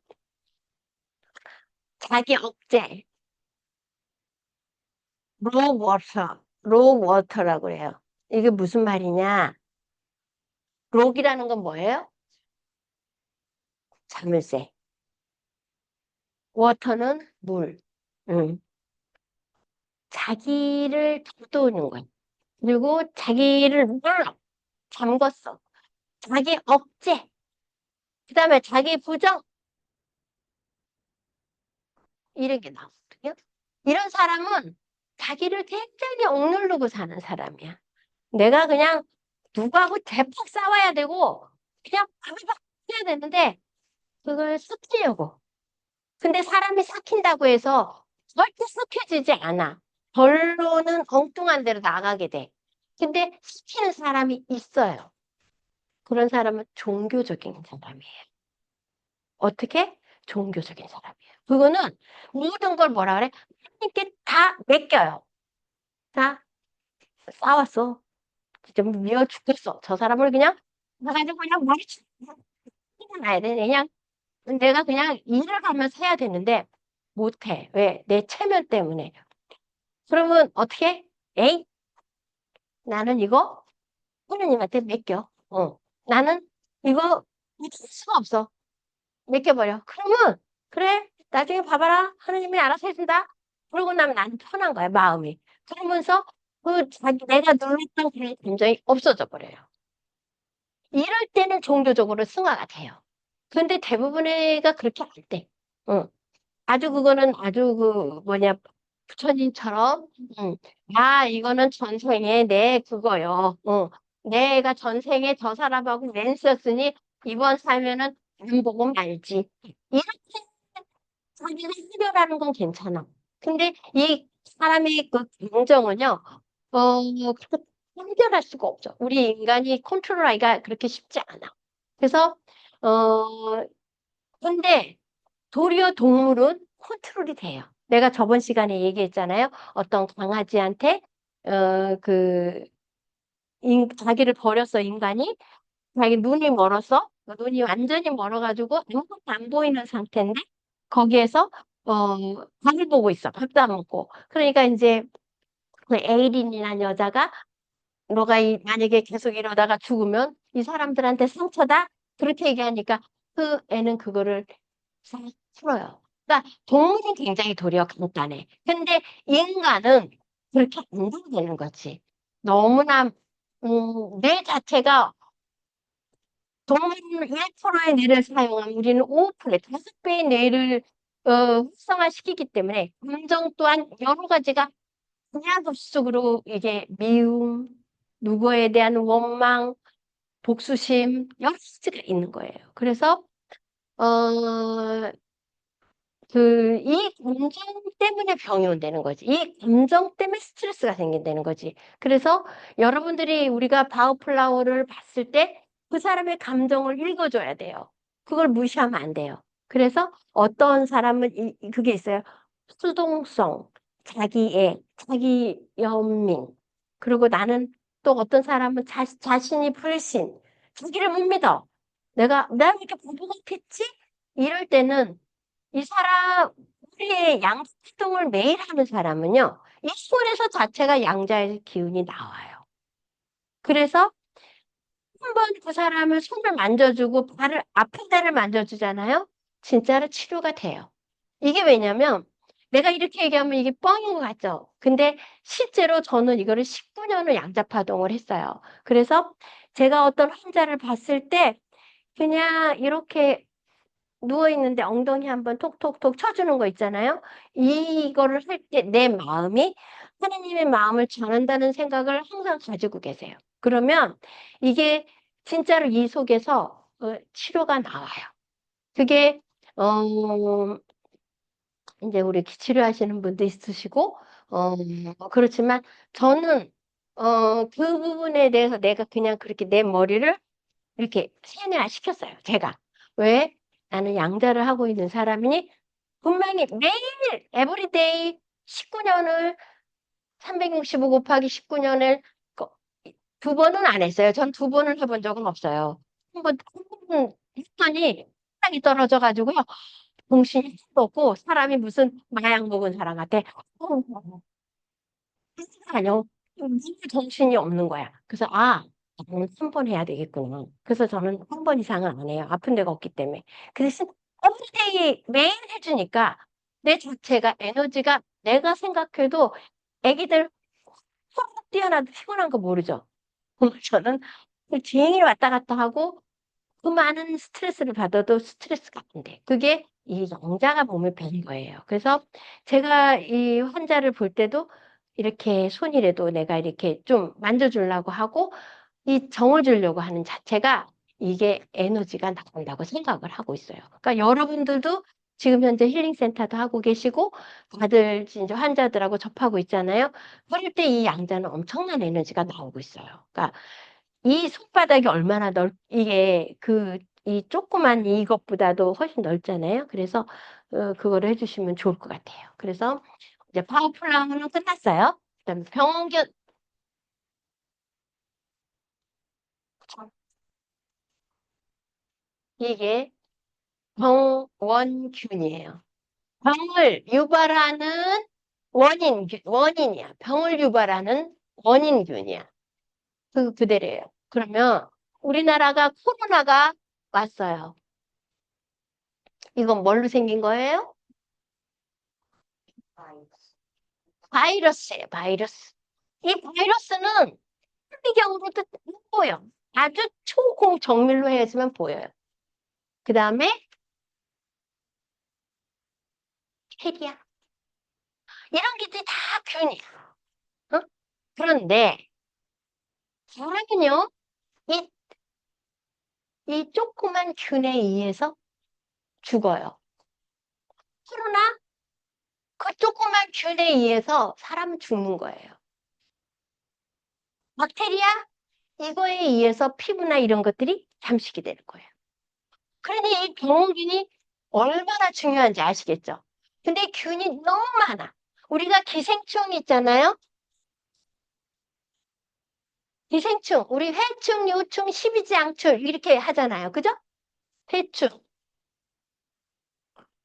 자기 억제 록 워터라고 해요. 이게 무슨 말이냐? 록이라는 건 뭐예요? 자물쇠. 워터는 물. 음. 자기를 돋우는 거야. 그리고 자기를 눌러. 잠궜어. 자기 억제. 그 다음에 자기 부정. 이런 게 나오거든요. 이런 사람은 자기를 굉장히 억누르고 사는 사람이야. 내가 그냥 누구하고 대폭 싸워야 되고, 그냥 바바박 해야 되는데, 그걸 삭히려고. 근데 사람이 삭힌다고 해서 절대 삭혀지지 않아. 결론은 엉뚱한 데로 나가게 돼. 근데 삭히는 사람이 있어요. 그런 사람은 종교적인 사람이에요. 어떻게? 종교적인 사람이에요. 그거는 모든 걸 뭐라 그래? 하나님께 다 맡겨요. 자, 싸웠어. 진짜 미워 죽겠어. 저 사람을 그냥 나가지고 그냥 머리 놔야 돼. 그냥 내가 그냥 일을 가면서 해야 되는데 못해. 왜? 내 체면 때문에. 그러면 어떻게? 에이, 나는 이거 하느님한테 맡겨. 나는 이거 믿을 수가 없어. 맡겨버려. 그러면 그래. 나중에 봐봐라. 하느님이 알아서 해준다. 그러고 나면 나는 편한 거야, 마음이. 그러면서 내가 눌렀던 그런 감정이 없어져 버려요. 이럴 때는 종교적으로 승화가 돼요. 근데 대부분의 애가 그렇게 안 돼. 응. 아주 그거는 아주 그 뭐냐 부처님처럼, 음, 아, 이거는 전생에 내 그거요. 내가 전생에 저 사람하고 렌스였으니 이번 살면은 안 보고 말지. 이렇게 자기가 해결하는 건 괜찮아. 근데 이 사람의 그 감정은요, 그렇게 해결할 수가 없죠. 우리 인간이 컨트롤하기가 그렇게 쉽지 않아. 그래서, 어, 근데 도리어 동물은 컨트롤이 돼요. 내가 저번 시간에 얘기했잖아요. 어떤 강아지한테, 그, 자기를 버렸어, 인간이. 자기 눈이 멀어서, 눈이 완전히 멀어가지고 아무것도 안 보이는 상태인데, 거기에서, 밥을 보고 있어. 밥도 안 먹고. 그러니까 이제 그 에이린이라는 여자가 너가 만약에 계속 이러다가 죽으면 이 사람들한테 상처다? 그렇게 얘기하니까 그 애는 그거를 싹 풀어요. 그러니까 동물은 굉장히 도리어 간단해. 근데 인간은 그렇게 안 되는 거지. 너무나 뇌 자체가 동물은 1%의 뇌를 사용하면 우리는 5%, 5배의 뇌를 활성화시키기 때문에 감정 또한 여러 가지가 그냥 급속으로 이게 미움, 누구에 대한 원망, 복수심, 여러 가지가 있는 거예요. 그래서 어, 이 감정 때문에 병이 온다는 거지. 이 감정 때문에 스트레스가 생긴다는 거지. 그래서 여러분들이 우리가 바우플라워를 봤을 때 그 사람의 감정을 읽어줘야 돼요. 그걸 무시하면 안 돼요. 그래서 어떤 사람은 그게 있어요. 수동성, 자기애, 자기 연민. 그리고 나는 또 어떤 사람은 자신이 불신, 자기를 못 믿어. 내가 왜 이렇게 부부같았지? 이럴 때는 이 사람, 우리의 양자활동을 매일 하는 사람은요, 이 손에서 자체가 양자의 기운이 나와요. 그래서 한 번 그 사람을 손을 만져주고 발을 아픈 데를 만져주잖아요. 진짜로 치료가 돼요. 이게 왜냐면 내가 이렇게 얘기하면 이게 뻥인 것 같죠? 근데 실제로 저는 이거를 19년을 양자파동을 했어요. 그래서 제가 어떤 환자를 봤을 때 그냥 이렇게 누워 있는데 엉덩이 한번 톡톡톡 쳐주는 거 있잖아요. 이거를 할 때 내 마음이 하나님의 마음을 전한다는 생각을 항상 가지고 계세요. 그러면 이게 진짜로 이 속에서 치료가 나와요. 그게 이제 우리 치료하시는 분도 있으시고 그렇지만 저는 그 부분에 대해서 내가 그냥 그렇게 내 머리를 이렇게 세뇌화 시켰어요. 제가. 왜? 나는 양자를 하고 있는 사람이니 분명히 매일 에브리데이 19년을 365 곱하기 19년을 두 번은 안 했어요. 전 두 번을 해본 적은 없어요. 한 번 했더니 땅이 떨어져 가지고요. 정신이 하나도 없고 사람이 무슨 마약 먹은 사람 같아. 아니요. 너무 정신이 없는 거야. 그래서 나는 3번 해야 되겠구나. 그래서 저는 한 번 이상은 안 해요. 아픈 데가 없기 때문에. 그 대신 에브리데이 매일 해주니까 내 자체가 에너지가 내가 생각해도 애기들 훅 뛰어나도 피곤한 거 모르죠. 저는 종일 왔다 갔다 하고 그 많은 스트레스를 받아도 스트레스가 안 돼. 그게 이 영자가 몸에 배는 거예요. 그래서 제가 이 환자를 볼 때도 이렇게 손이라도 내가 이렇게 좀 만져주려고 하고 이 정을 주려고 하는 자체가 이게 에너지가 나온다고 생각을 하고 있어요. 그러니까 여러분들도 지금 현재 힐링센터도 하고 계시고 다들 이제 환자들하고 접하고 있잖아요. 그럴 때 이 양자는 엄청난 에너지가 나오고 있어요. 그러니까 이 손바닥이 얼마나 이게 이 조그만 이것보다도 훨씬 넓잖아요. 그래서 그거를 해주시면 좋을 것 같아요. 그래서 이제 파워플라워는 끝났어요. 그다음에 병원균 이게 병원균이에요. 병을 유발하는 원인이야. 병을 유발하는 원인균이야. 그대로예요. 그러면 우리나라가 코로나가 왔어요. 이건 뭘로 생긴 거예요? 바이러스예요, 바이러스. 이 바이러스는 현미경으로도 안 보여. 아주 초고정밀로 해야지만 보여요. 그 다음에 핵이야. 이런 것들이 다 균이야. 어? 그런데 사람은요, 이, 이 조그만 균에 의해서 죽어요. 그러나 그 조그만 균에 의해서 사람은 죽는 거예요. 박테리아? 이거에 의해서 피부나 이런 것들이 잠식이 되는 거예요. 그러니 이 병원균이 얼마나 중요한지 아시겠죠? 근데 균이 너무 많아. 우리가 기생충 있잖아요. 기생충, 우리 회충, 요충, 십이지양출 이렇게 하잖아요. 그죠? 회충,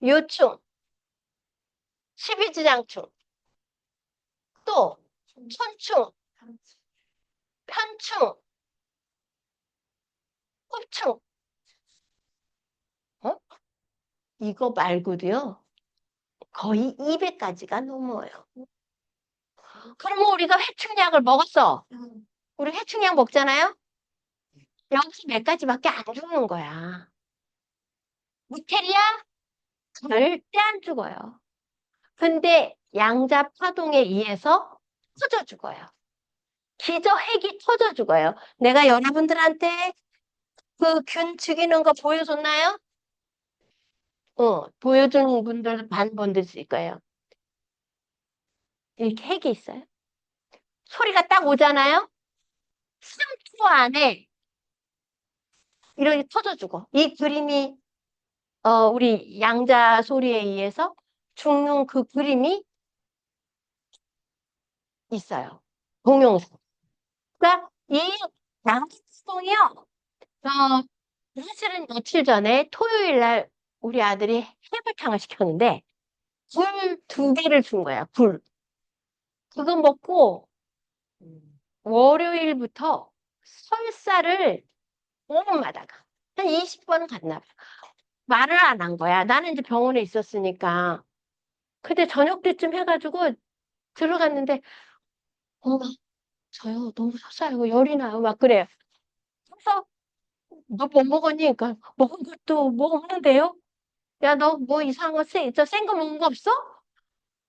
요충, 십이지장충, 또 천충, 편충, 흡충. 어? 이거 말고도요. 거의 200가지가 넘어요. 그러면 우리가 회충약을 먹었어. 우리 회충약 먹잖아요. 여기서 몇 가지밖에 안 죽는 거야. 무테리아 절대 안 죽어요. 근데 양자 파동에 의해서 터져 죽어요. 기저핵이 터져 죽어요. 내가 여러분들한테 그 균 죽이는 거 보여줬나요? 보여준 분들 반 분들 있을 거예요. 이렇게 핵이 있어요. 소리가 딱 오잖아요? 3초 안에 이렇게 터져 죽어. 이 그림이 우리 양자 소리에 의해서 죽는 그 그림이 있어요. 동영상. 그러니까 이 양자성이요. 사실은 며칠 전에 토요일 날 우리 아들이 해물탕을 시켰는데 굴 2개를 준 거야. 굴. 그거 먹고 월요일부터 설사를 5분마다 가. 한 20번 갔나 봐. 말을 안 한 거야. 나는 이제 병원에 있었으니까. 근데 저녁 때쯤 해가지고 들어갔는데, 엄마, 저요, 너무 설사하고 열이 나요. 막 그래요. 그래서, 너 뭐 먹었니? 그러니까, 먹은 것도 뭐 없는데요? 야, 너 뭐 이상한 거, 센 거 먹은 거 없어?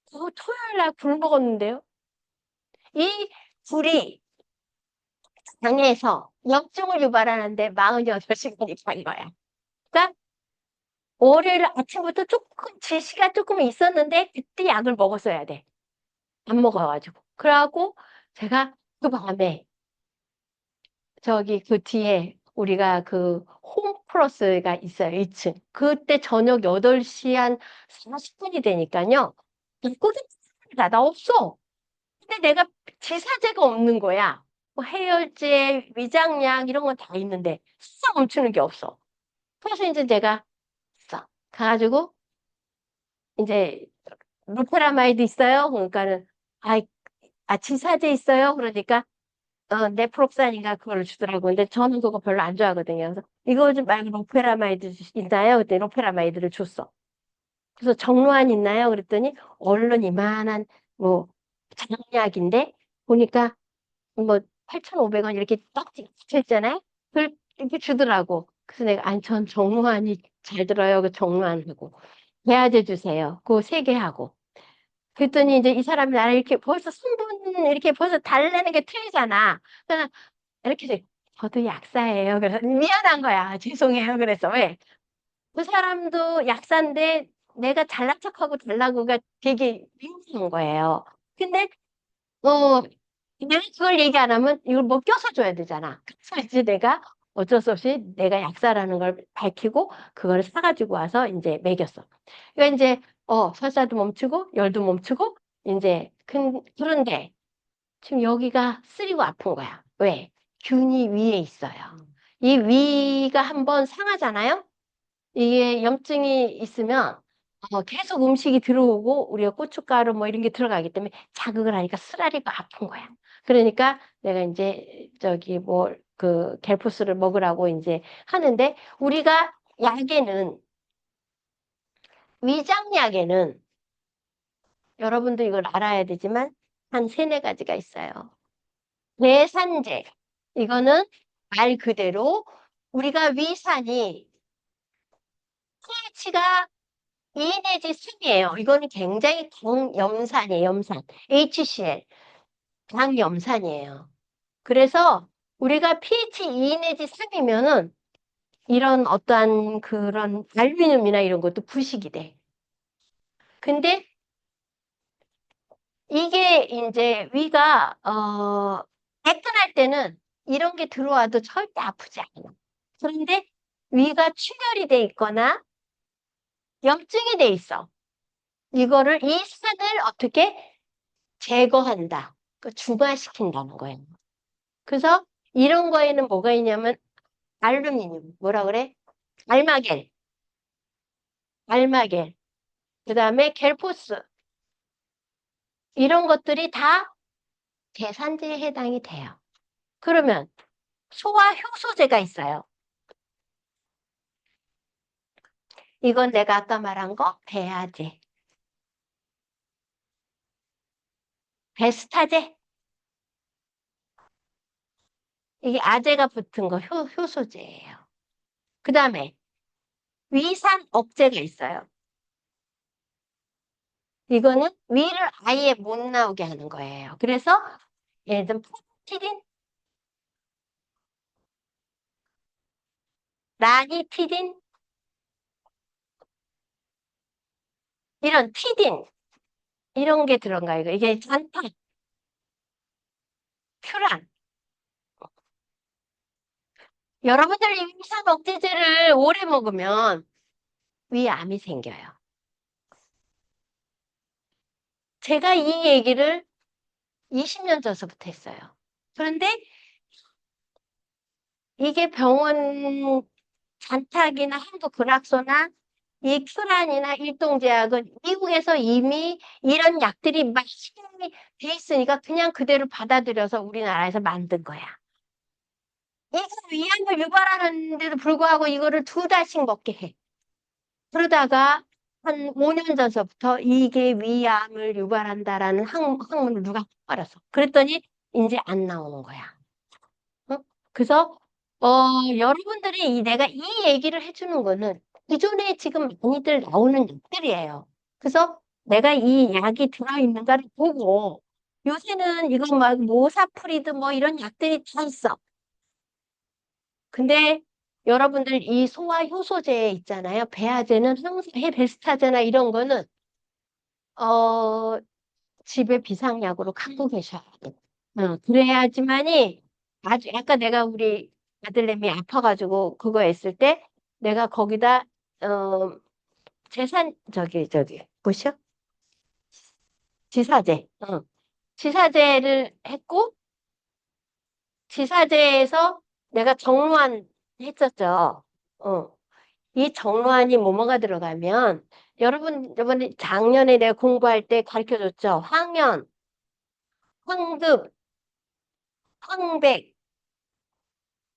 그거 토요일 날 굴 먹었는데요? 이 굴이 장에서 염증을 유발하는데 48시간이 간 거야. 그러니까 월요일 아침부터 조금 지시가 조금 있었는데 그때 약을 먹었어야 돼. 안 먹어가지고. 그래갖고 제가 그 밤에 저기 그 뒤에 우리가 그 홈플러스가 있어요. 2층. 그때 저녁 8시 한 40분이 되니까요. 입구가 나 없어. 근데 내가 지사제가 없는 거야. 뭐 해열제, 위장약 이런 건 다 있는데 싹 멈추는 게 없어. 그래서 이제 내가 싹 가가지고 이제 루페라마이드 있어요? 그러니까는 아, 지사제 있어요? 그러니까 네프록산인가 그걸 주더라고. 근데 저는 그거 별로 안 좋아하거든요. 그래서 이거 좀 말고 로페라마이드 있나요? 그때 로페라마이드를 줬어. 그래서 정로환 있나요? 그랬더니 얼른 이만한 뭐 장약인데 보니까 뭐 8,500원 이렇게 떡 찍혀 있잖아요. 그걸 이렇게 주더라고. 그래서 내가 아니 전 정로환이 잘 들어요. 그 정로환하고 배아제 주세요. 그거 3개 하고. 그랬더니 이제 이 사람이 나를 이렇게 벌써 성분 이렇게 벌써 달래는 게 틀리잖아. 그래서 이렇게 돼. 저도 약사예요. 그래서 미안한 거야. 죄송해요. 그래서 왜? 그 사람도 약사인데 내가 잘난 척하고 달라고가 되게 민망한 거예요. 근데 내가 그걸 얘기 안 하면 이걸 뭐 껴서 줘야 되잖아. 그래서 이제 내가 어쩔 수 없이 내가 약사라는 걸 밝히고 그걸 사가지고 와서 이제 먹였어. 그러니까 이제 설사도 멈추고 열도 멈추고 이제 그런데 지금 여기가 쓰리고 아픈 거야. 왜? 균이 위에 있어요. 이 위가 한번 상하잖아요? 이게 염증이 있으면 계속 음식이 들어오고 우리가 고춧가루 뭐 이런 게 들어가기 때문에 자극을 하니까 쓰라리가 아픈 거야. 그러니까 내가 이제 저기 뭐 그 갤푸스를 먹으라고 이제 하는데 우리가 약에는 위장약에는 여러분도 이걸 알아야 되지만 한 3-4가지가 있어요. 외산제. 이거는 말 그대로 우리가 위산이 pH가 2 내지 3이에요. 이거는 굉장히 강염산이에요. 염산. HCl. 강염산이에요. 그래서 우리가 pH 2 내지 3이면은 이런 어떠한 그런 알루미늄이나 이런 것도 부식이 돼. 근데 이게 이제 위가 깨끗할 때는 이런 게 들어와도 절대 아프지 않아. 그런데 위가 출혈이 돼 있거나 염증이 돼 있어. 이거를 이 산을 어떻게 제거한다. 중화시킨다는 거예요. 그래서 이런 거에는 뭐가 있냐면 알루미늄, 뭐라 그래? 알마겔, 알마겔. 그다음에 겔포스. 이런 것들이 다 대산제에 해당이 돼요. 그러면 소화 효소제가 있어요. 이건 내가 아까 말한 거 배아제, 베스타제. 이게 아제가 붙은 거 효소제예요. 그다음에 위산 억제가 있어요. 이거는 위를 아예 못 나오게 하는 거예요. 그래서 예를 들면 티딘, 라니티딘, 이런 티딘 이런 게 들어가요. 이게 잔탄, 퓨란. 여러분들 이 위산 억제제를 오래 먹으면 위암이 생겨요. 제가 이 얘기를 20년 전서부터 했어요. 그런데 이게 병원 잔탁이나 한국근학소나 이 큐란이나 일동제약은 미국에서 이미 이런 약들이 많이 돼 있으니까 그냥 그대로 받아들여서 우리나라에서 만든 거야. 이거 위암을 유발하는데도 불구하고 이거를 2달씩 먹게 해. 그러다가 한 5년 전서부터 이게 위암을 유발한다라는 학문을 누가 알았어. 그랬더니 이제 안 나오는 거야. 응? 그래서 여러분들이 내가 이 얘기를 해주는 거는 기존에 지금 많이들 나오는 약들이에요. 그래서 내가 이 약이 들어있는가를 보고 요새는 이거 막 모사프리드 뭐 이런 약들이 다 있어. 근데 여러분들 이 소화 효소제 있잖아요. 배아제는 항상 베스타제나 이런 거는 어 집에 비상약으로 갖고 계셔야 돼. 그래야지만이 아주 아까 내가 우리 아들내미 아파가지고 그거 했을 때 내가 거기다 어 재산 저기 뭐시요? 지사제. 지사제를 했고 지사제에서 내가 정로환 했었죠. 어. 이 정로환이 뭐뭐가 들어가면 여러분 저번에 작년에 내가 공부할 때 가르쳐 줬죠. 황연, 황금, 황백,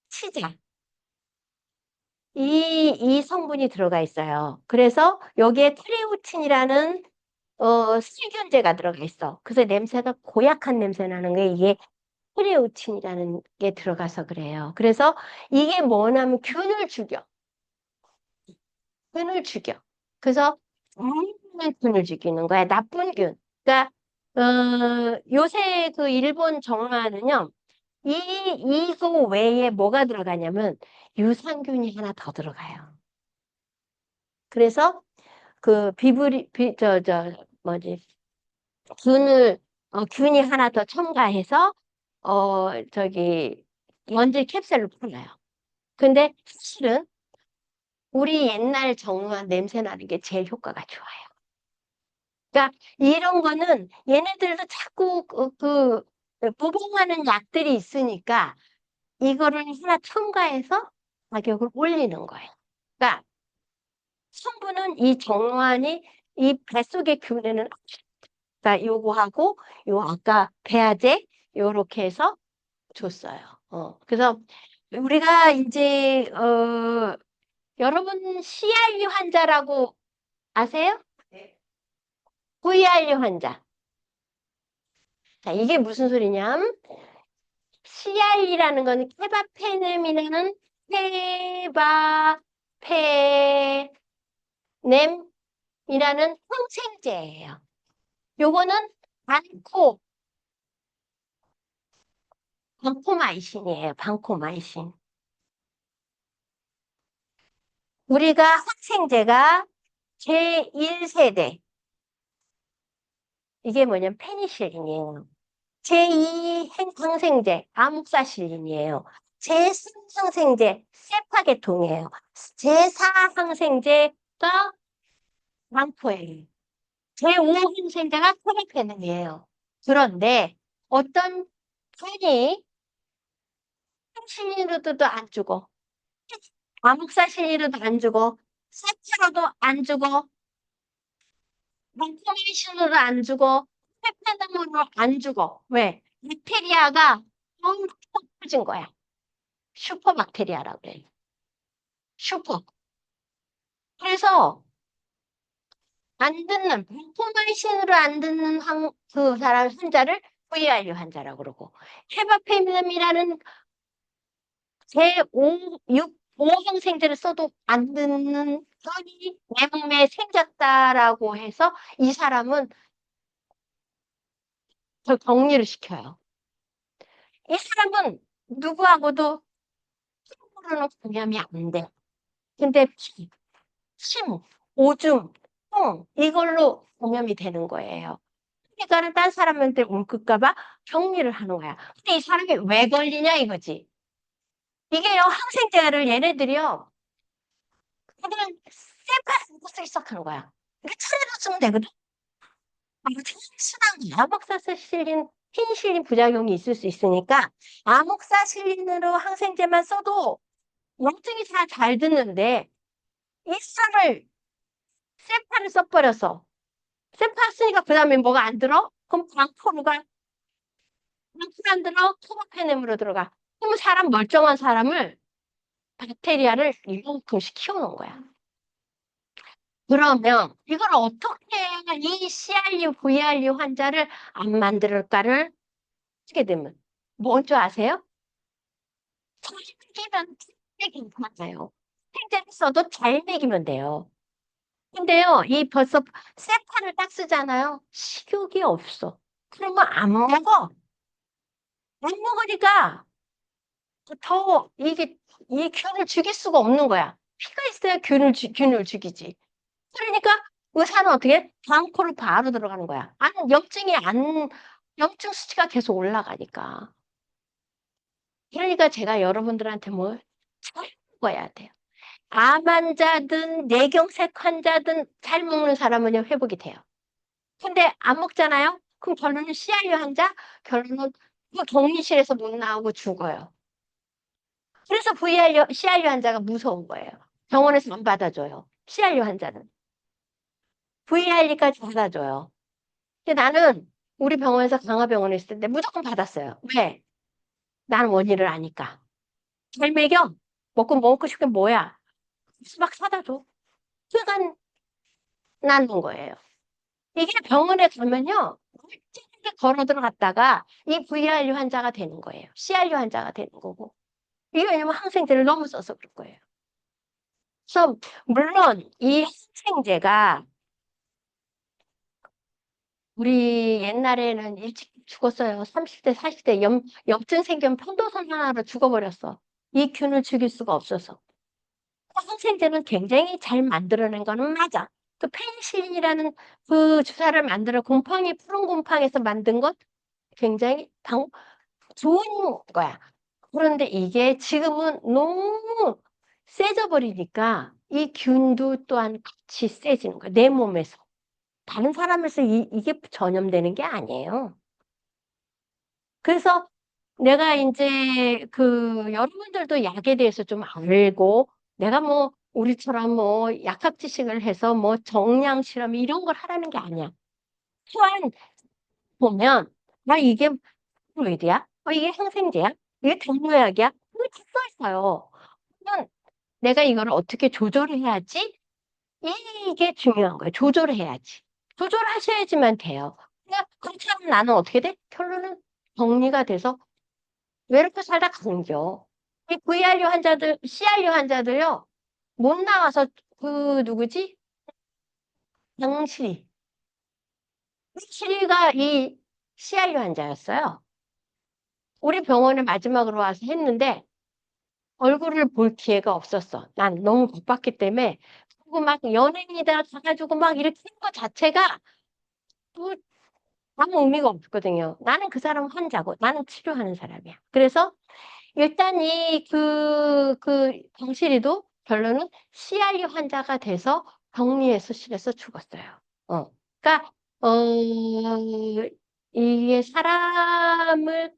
치자. 이 성분이 들어가 있어요. 그래서 여기에 트리오틴이라는 세균제가 들어가 있어. 그래서 냄새가 고약한 냄새 나는 게 이게 트리오틴이라는 게 들어가서 그래요. 그래서 이게 뭐냐면 균을 죽여. 균을 죽여. 그래서 좋은 균을 죽이는 거야. 나쁜 균. 그러니까 요새 그 일본 정화는요. 이거 외에 뭐가 들어가냐면 유산균이 하나 더 들어가요. 그래서 그 뭐지, 균을, 균이 하나 더 첨가해서, 저기, 원질 캡슐로 팔아요. 근데 사실은 우리 옛날 정루한 냄새 나는 게 제일 효과가 좋아요. 그러니까 이런 거는 얘네들도 자꾸 모방하는 약들이 있으니까 이거를 하나 첨가해서 가격을 올리는 거예요. 그러니까 성분은 이 정환이 이 뱃속의 균에는 그러니까 요거하고 요 아까 배아제 요렇게 해서 줬어요. 그래서 우리가 이제 여러분 CRU 환자라고 아세요? VRU 환자. 자, 이게 무슨 소리냐면 CR이라는 거는 케바페넴이라는 케바페넴 항생제예요. 요거는 반코, 방코마이신이에요. 방코마이신. 우리가 항생제가 제1세대. 이게 뭐냐면 페니실린이에요. 제2 항생제, 아목사실린이에요. 제3 항생제, 세파계통이에요. 제4 항생제가 방포예요. 제5 항생제가 코르페는이에요. 그런데 어떤 편이 항실린으로도 안 주고, 아목사실린으로도 안 주고, 세파로도 안 주고, 방포메이션으로 안 주고, 페페나무로 안 주고. 왜? 박테리아가 엄청 커진 거야. 슈퍼박테리아라고 그래요. 슈퍼. 그래서 안 듣는, 방포마이신으로 안 듣는 그 사람 환자를 VRU 환자라고 그러고, 헤바페민이라는 제5, 6, 5항생제를 써도 안 듣는 선이 내 몸에 생겼다라고 해서 이 사람은 저 격리를 시켜요. 이 사람은 누구하고도 힘으로는 감염이 안 돼. 근데 피, 침, 오줌, 똥 이걸로 감염이 되는 거예요. 그러니까는 딴 사람한테 옮길까봐 격리를 하는 거야. 근데 이 사람이 왜 걸리냐 이거지. 이게요, 항생제를 얘네들이요, 그냥 쎄파고 쓰기 시작하는 거야. 이게 차례로 쓰면 되거든. 순한 아목사실린, 페니실린 부작용이 있을 수 있으니까 아목사실린으로 항생제만 써도 염증이 잘 듣는데 이 사람을 세파를 써버려서 세파 쓰니까 그 다음에 뭐가 안 들어? 그럼 방포르가 안 들어? 토바페넴으로 들어가. 그럼 사람 멀쩡한 사람을 박테리아를 이만큼씩 키워놓은 거야. 그러면 이걸 어떻게 해야 이 CRU, VRU 환자를 안 만들까를 하게 되면 뭔지 아세요? 잘 먹이면 괜찮아요. 생제를 써도 잘 먹이면 돼요. 근데요, 이 벌써 세파를 딱 쓰잖아요. 식욕이 없어. 그러면 안 먹어. 안 먹으니까 더 이게 이 균을 죽일 수가 없는 거야. 피가 있어야 균을 죽이지. 그러니까 의사는 어떻게 해? 방코를 바로 들어가는 거야. 염증 수치가 계속 올라가니까. 그러니까 제가 여러분들한테 잘 먹어야 돼요. 암 환자든 뇌경색 환자든 잘 먹는 사람은요, 회복이 돼요. 근데 안 먹잖아요? 그럼 결론은 CRU 환자, 결론은 그 격리실에서 못 나오고 죽어요. 그래서 CRU 환자가 무서운 거예요. 병원에서 안 받아줘요. CRU 환자는. VRU까지 받아줘요. 근데 나는 우리 병원에서 강화병원에 있을 때 무조건 받았어요. 왜? 나는 원인을 아니까. 잘 먹여. 먹고 싶은 게 뭐야? 수박 사다 줘. 그간 나는 거예요. 이게 병원에 가면요, 멀쩡하게 걸어 들어갔다가 이 VRU 환자가 되는 거예요. CRU 환자가 되는 거고. 이게 왜냐면 항생제를 너무 써서 그럴 거예요. 그래서 물론 이 항생제가 우리 옛날에는 일찍 죽었어요. 30대, 40대 염증 생기면 편도선 하나로 죽어버렸어. 이 균을 죽일 수가 없어서. 항생제는 굉장히 잘 만들어낸 거는 맞아. 그 페니실린이라는 그 주사를 만들어 푸른 곰팡에서 만든 것 굉장히 좋은 거야. 그런데 이게 지금은 너무 세져 버리니까 이 균도 또한 같이 세지는 거야. 내 몸에서. 다른 사람에서 이게 전염되는 게 아니에요. 그래서 내가 이제 여러분들도 약에 대해서 좀 알고 내가 우리처럼 약학 지식을 해서 정량 실험 이런 걸 하라는 게 아니야. 또한 보면 이게 프로이드야? 이게 항생제야? 이게 당뇨약이야? 이거 다 써있어요. 그러면 내가 이걸 어떻게 조절해야지? 이게 중요한 거예요. 조절해야지. 조절하셔야지만 돼요. 그렇지 않으면 나는 어떻게 돼? 결론은 격리가 돼서 외롭게 살다 가는겨. 이 VRU CRU 환자들요, 못 나와서 누구지? 당실이. 실이가 이 CRU 환자였어요. 우리 병원에 마지막으로 와서 했는데 얼굴을 볼 기회가 없었어. 난 너무 바빴기 때문에. 그리고 막 연예인이다 가가지고 막 이렇게 하는 것 자체가 뭐 아무 의미가 없거든요. 나는 그 사람 환자고 나는 치료하는 사람이야. 그래서 일단 병실이도 결론은 CRU 환자가 돼서 격리의 수술에서 죽었어요. 그러니까, 이게 사람을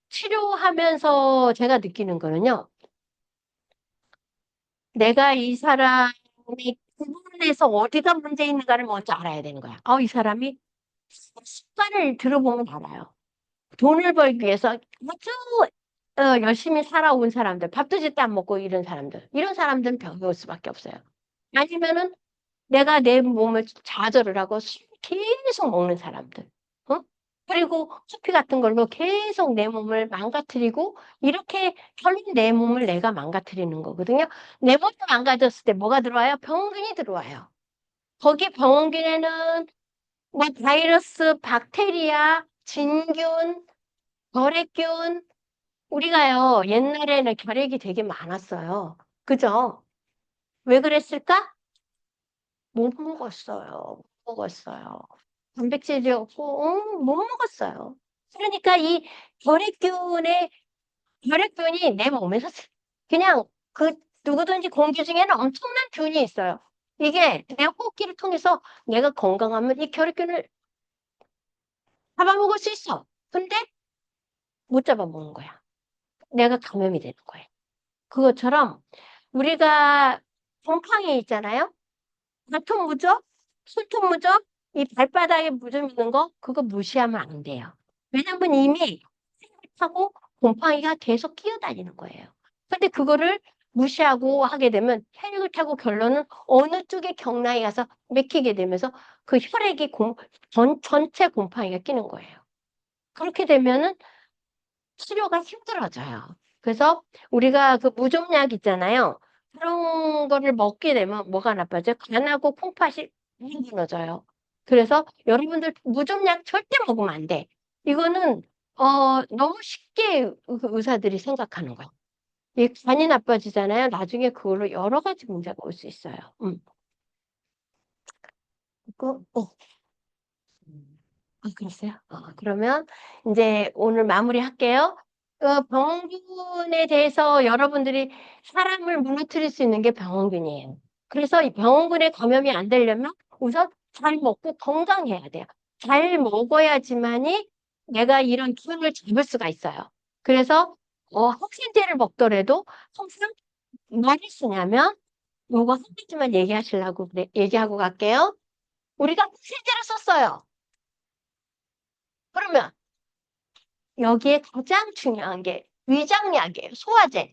치료하면서 제가 느끼는 거는요. 내가 이 사람이 구분해서 어디가 문제 있는가를 먼저 알아야 되는 거야. 이 사람이 습관을 들어보면 알아요. 돈을 벌기 위해서 아주 열심히 살아온 사람들, 밥도 제때 안 먹고 이런 사람들, 이런 사람들은 병이 올 수밖에 없어요. 아니면은 내가 내 몸을 좌절을 하고 술 계속 먹는 사람들, 어? 그리고 커피 같은 걸로 계속 내 몸을 망가뜨리고 이렇게 결국 내 몸을 내가 망가뜨리는 거거든요. 내 몸이 망가졌을 때 뭐가 들어와요? 병원균이 들어와요. 거기 병원균에는 뭐 바이러스, 박테리아, 진균, 결핵균, 우리가요, 옛날에는 결핵이 되게 많았어요. 그죠? 왜 그랬을까? 못 먹었어요. 못 먹었어요. 단백질이 없고, 못 먹었어요. 그러니까 이 결핵균의, 결핵균이 내 몸에서 그냥 그 누구든지 공기 중에는 엄청난 균이 있어요. 이게 내 호흡기를 통해서 내가 건강하면 이 결핵균을 잡아먹을 수 있어. 근데 못 잡아먹는 거야. 내가 감염이 되는 거예요. 그것처럼 우리가 곰팡이 있잖아요. 발톱 무적, 손톱 무적, 이 발바닥에 무좀 있는 거 그거 무시하면 안 돼요. 왜냐면 이미 생각하고 곰팡이가 계속 끼어다니는 거예요. 근데 그거를 무시하고 하게 되면 혈액을 타고 결론은 어느 쪽에 경락이 가서 맥히게 되면서 그 혈액이 전체 곰팡이가 끼는 거예요. 그렇게 되면은 치료가 힘들어져요. 그래서 우리가 그 무좀약 있잖아요. 그런 거를 먹게 되면 뭐가 나빠져요? 간하고 콩팥이 많이 무너져요. 그래서 여러분들 무좀약 절대 먹으면 안 돼. 이거는 너무 쉽게 의사들이 생각하는 거예요. 이 간이 나빠지잖아요. 나중에 그걸로 여러 가지 문제가 올 수 있어요. 그, 그랬어요? 그러면 이제 오늘 마무리할게요. 병원균에 대해서 여러분들이 사람을 무너뜨릴 수 있는 게 병원균이에요. 그래서 이 병원균에 감염이 안 되려면 우선 잘 먹고 건강해야 돼요. 잘 먹어야지만이 내가 이런 균을 잡을 수가 있어요. 그래서 항생제를 먹더라도 항상 뭐를 쓰냐면 요거 한 가지만 얘기하시려고 얘기하고 갈게요. 우리가 항생제를 썼어요. 그러면 여기에 가장 중요한 게 위장약이에요. 소화제.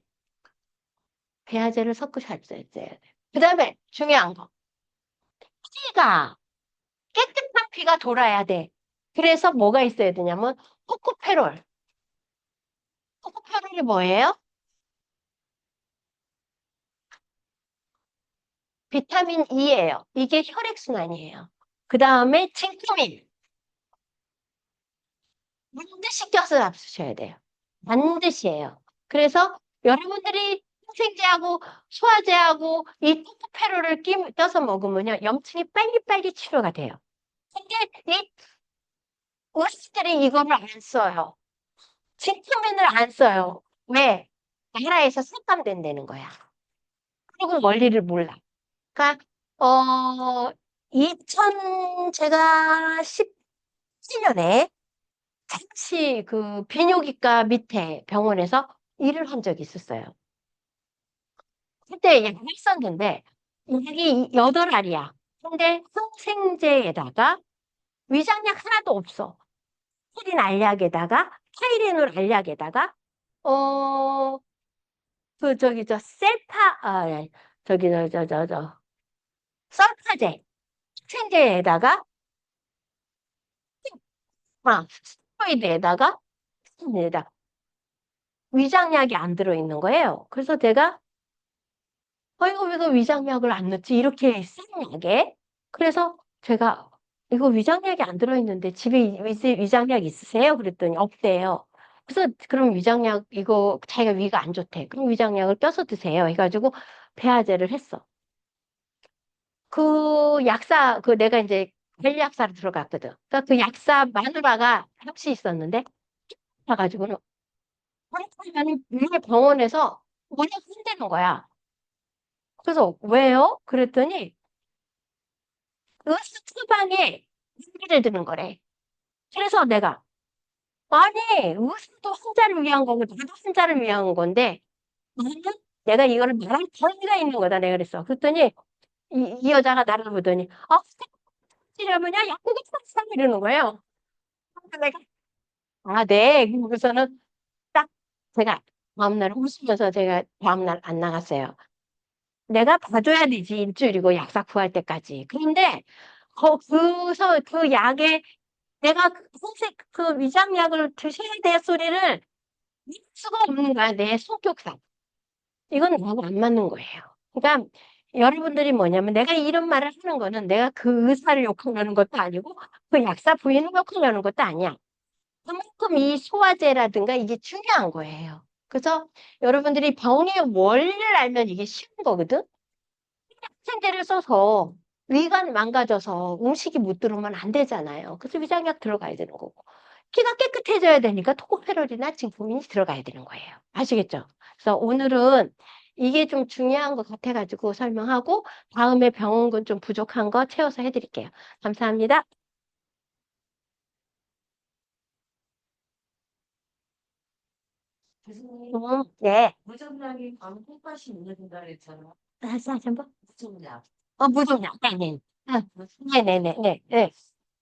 배아제를 섞으셔야 돼요. 그 다음에 중요한 거. 피가 깨끗한 피가 돌아야 돼. 그래서 뭐가 있어야 되냐면 코코페롤. 코코페롤이 뭐예요? 비타민 E예요. 이게 혈액순환이에요. 그 다음에 징크민. 반드시 껴서 잡수셔야 돼요. 반드시예요. 그래서 여러분들이 항생제하고 소화제하고 이 토코페롤을 껴서 먹으면요. 염증이 빨리빨리 치료가 돼요. 근데 이 의사들이 이거를 안 써요. 징크민을 안 써요. 왜? 나라에서 삭감된다는 거야. 그리고 원리를 몰라. 그러니까 제가 17년에 같이 그 비뇨기과 밑에 병원에서 일을 한 적이 있었어요. 그때 약을 썼는데 약이 8알이야. 근데 항생제에다가 위장약 하나도 없어. 스린 알약에다가 타이레놀 알약에다가 어 셀파 저기 설파제 항생제에다가 스테로이드에다가 위장약이 안 들어있는 거예요. 그래서 내가 이거 왜 위장약을 안 넣지? 이렇게 쓴 약에. 그래서 제가 이거 위장약이 안 들어있는데 집에 위장약 있으세요? 그랬더니 없대요. 그래서 그럼 위장약 이거 자기가 위가 안 좋대. 그럼 위장약을 껴서 드세요. 해가지고 배아제를 했어. 그 약사 그 내가 이제 관리약사로 들어갔거든. 그러니까 그 약사 마누라가 혹시 있었는데 가가지고는 하면 위에 병원에서 원약 흔대는 거야. 그래서 왜요? 그랬더니 의사 처방에 무리를 드는 거래. 그래서 내가 아니 의사도 환자를 위한 거고 나도 환자를 위한 건데 나는 내가 이거를 말할 권리가 있는 거다 내가 그랬어. 그랬더니 이 여자가 나를 보더니 치료하면요 약국에 찾았어 이러는 거예요. 그래서 내가 아 네. 그러고서는 딱 제가 다음날 웃으면서 제가 다음날 안 나갔어요. 내가 봐줘야 되지 일주일이고 약사 구할 때까지. 그런데 그 약에 내가 그 위장약을 드셔야 될 소리를 믿을 수가 없는 거야, 내 성격상. 이건 나하고 안 맞는 거예요. 그러니까 여러분들이 뭐냐면 내가 이런 말을 하는 거는 내가 그 의사를 욕하려는 것도 아니고 그 약사 부인을 욕하려는 것도 아니야. 그만큼 이 소화제라든가 이게 중요한 거예요. 그래서 여러분들이 병의 원리를 알면 이게 쉬운 거거든. 항생제를 써서 위가 망가져서 음식이 못 들어오면 안 되잖아요. 그래서 위장약 들어가야 되는 거고. 피가 깨끗해져야 되니까 토코페롤이나 징후민이 들어가야 되는 거예요. 아시겠죠? 그래서 오늘은 이게 좀 중요한 것 같아가지고 설명하고 다음에 병원군 좀 부족한 거 채워서 해드릴게요. 감사합니다. 교수님, 네. 무정약이 과목 똑같이 있는다 그랬잖아. 다시 한번. 무정약. 무좀약. 네네. 네네네. 네. 네.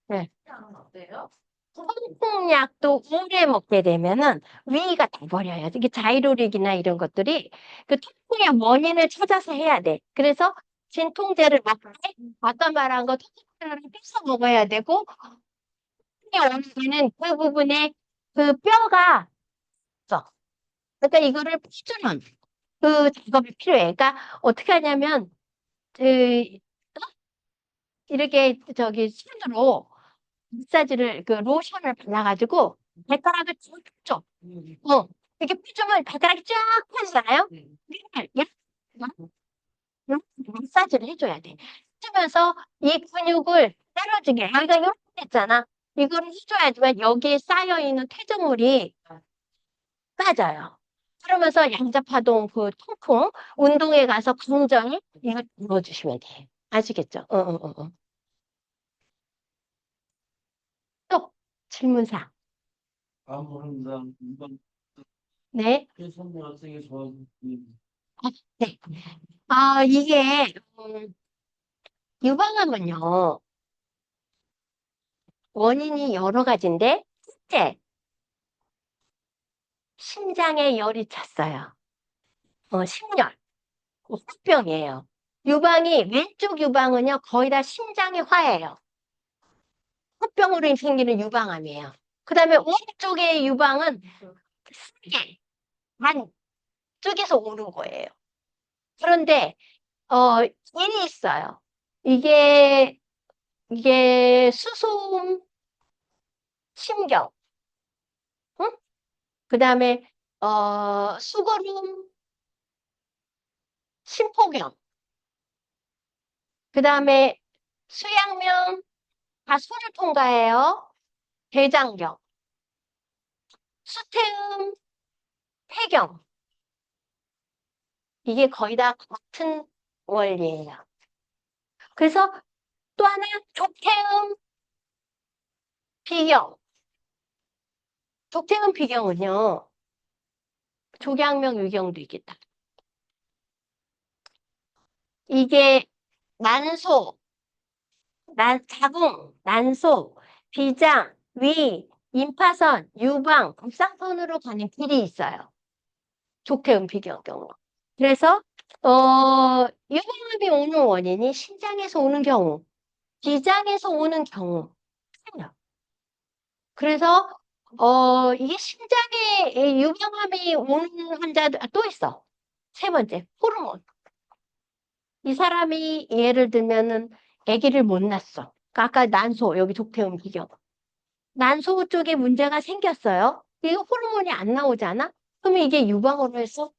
네. 향은 어때요? 통풍약도 오래 먹게 되면은 위가 다 버려요. 이게 자이로릭이나 이런 것들이 그 통풍의 원인을 찾아서 해야 돼. 그래서 진통제를 먹을 때 아까 말한 거 통풍제를 뺏어 먹어야 되고 통풍의 원인은 그 부분에 그 뼈가 있어. 그러니까 이거를 풀주는 그 작업이 필요해. 그러니까 어떻게 하냐면 그 이렇게 저기 손으로 마사지를 그 로션을 발라가지고 발가락을 쭉 펴줘. 어, 이렇게 펴주면 발가락이 쫙 펴지잖아요. 네. 이렇게 마사지를 해줘야 돼. 해주면서 이 근육을 때려주게. 여기가 이렇게 있잖아. 이거를 해줘야지만 여기에 쌓여있는 퇴적물이 빠져요. 그러면서 양자파동 그 통풍 운동에 가서 관절 이거 눌러주시면 돼. 아시겠죠? 또 질문사. 아무런다. 이번 네. 선물 같은 게 좋아하는 네. 이게 유방암은요. 원인이 여러 가지인데 첫째, 심장에 열이 찼어요. 심열, 화병이에요. 유방이 왼쪽 유방은요 거의 다 심장의 화예요. 화병으로 생기는 유방암이에요. 그다음에 오른쪽의 유방은 세게 안쪽에서 오는 거예요. 그런데 일이 있어요. 이게 수소음, 심경, 응? 그다음에 수거름, 심포경, 그다음에 수양명 다 소를 통과해요. 대장경, 수태음, 폐경 이게 거의 다 같은 원리예요. 그래서 또 하나 족태음, 비경. 족태음 비경은요. 족양명 위경도 있겠다. 이게 난소, 자궁, 난소, 비장, 위, 임파선, 유방, 갑상선으로 가는 길이 있어요. 족태음 비경 경우. 그래서 유방암이 오는 원인이 신장에서 오는 경우, 비장에서 오는 경우 생겨. 그래서 이게 심장에 유방암이 오는 환자도 또 있어. 세 번째, 호르몬. 이 사람이 예를 들면은 아기를 못 낳았어. 그러니까 아까 난소, 여기 족태음 비경. 난소 쪽에 문제가 생겼어요. 이게 호르몬이 안 나오잖아? 그러면 이게 유방으로 해서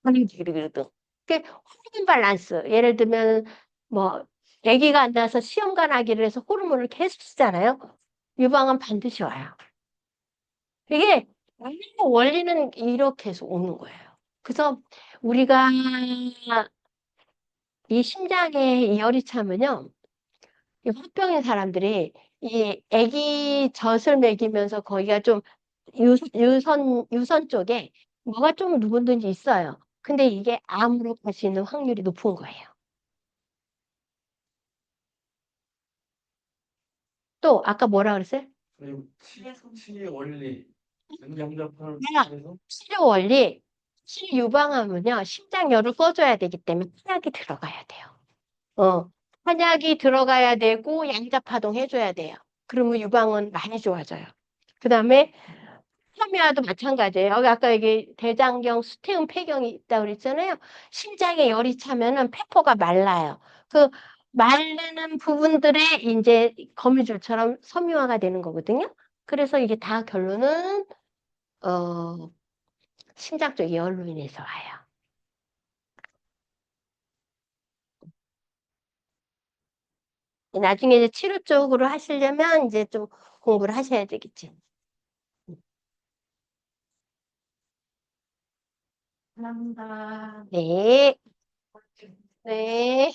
그러거든. 그게 호르몬 밸런스. 예를 들면, 뭐, 아기가 안 나서 시험관 아기를 해서 호르몬을 계속 쓰잖아요. 유방은 반드시 와요. 이게 원리는 이렇게 해서 오는 거예요. 그래서 우리가 이 심장에 열이 차면요, 이 화병인 사람들이 이 아기 젖을 먹이면서 거기가 좀 유선 쪽에 뭐가 좀 누군지 있어요. 근데 이게 암으로 갈 수 있는 확률이 높은 거예요. 또 아까 뭐라 그랬어요? 그리고 치의 원리, 영접하는 내가 에서 치료 원리, 치료 유방하면요, 심장열을 꺼줘야 되기 때문에 한약이 들어가야 돼요. 한약이 들어가야 되고 양자파동 해줘야 돼요. 그러면 유방은 많이 좋아져요. 그 다음에 섬유화도 마찬가지예요. 여기 아까 여기 대장경, 수태음, 폐경이 있다고 그랬잖아요. 심장에 열이 차면은 폐포가 말라요. 그 마르는 부분들에 이제 거미줄처럼 섬유화가 되는 거거든요. 그래서 이게 다 결론은 어, 심장 쪽 열로 인해서 와요. 나중에 이제 치료 쪽으로 하시려면 이제 좀 공부를 하셔야 되겠지. 감사합니다. 네, 네.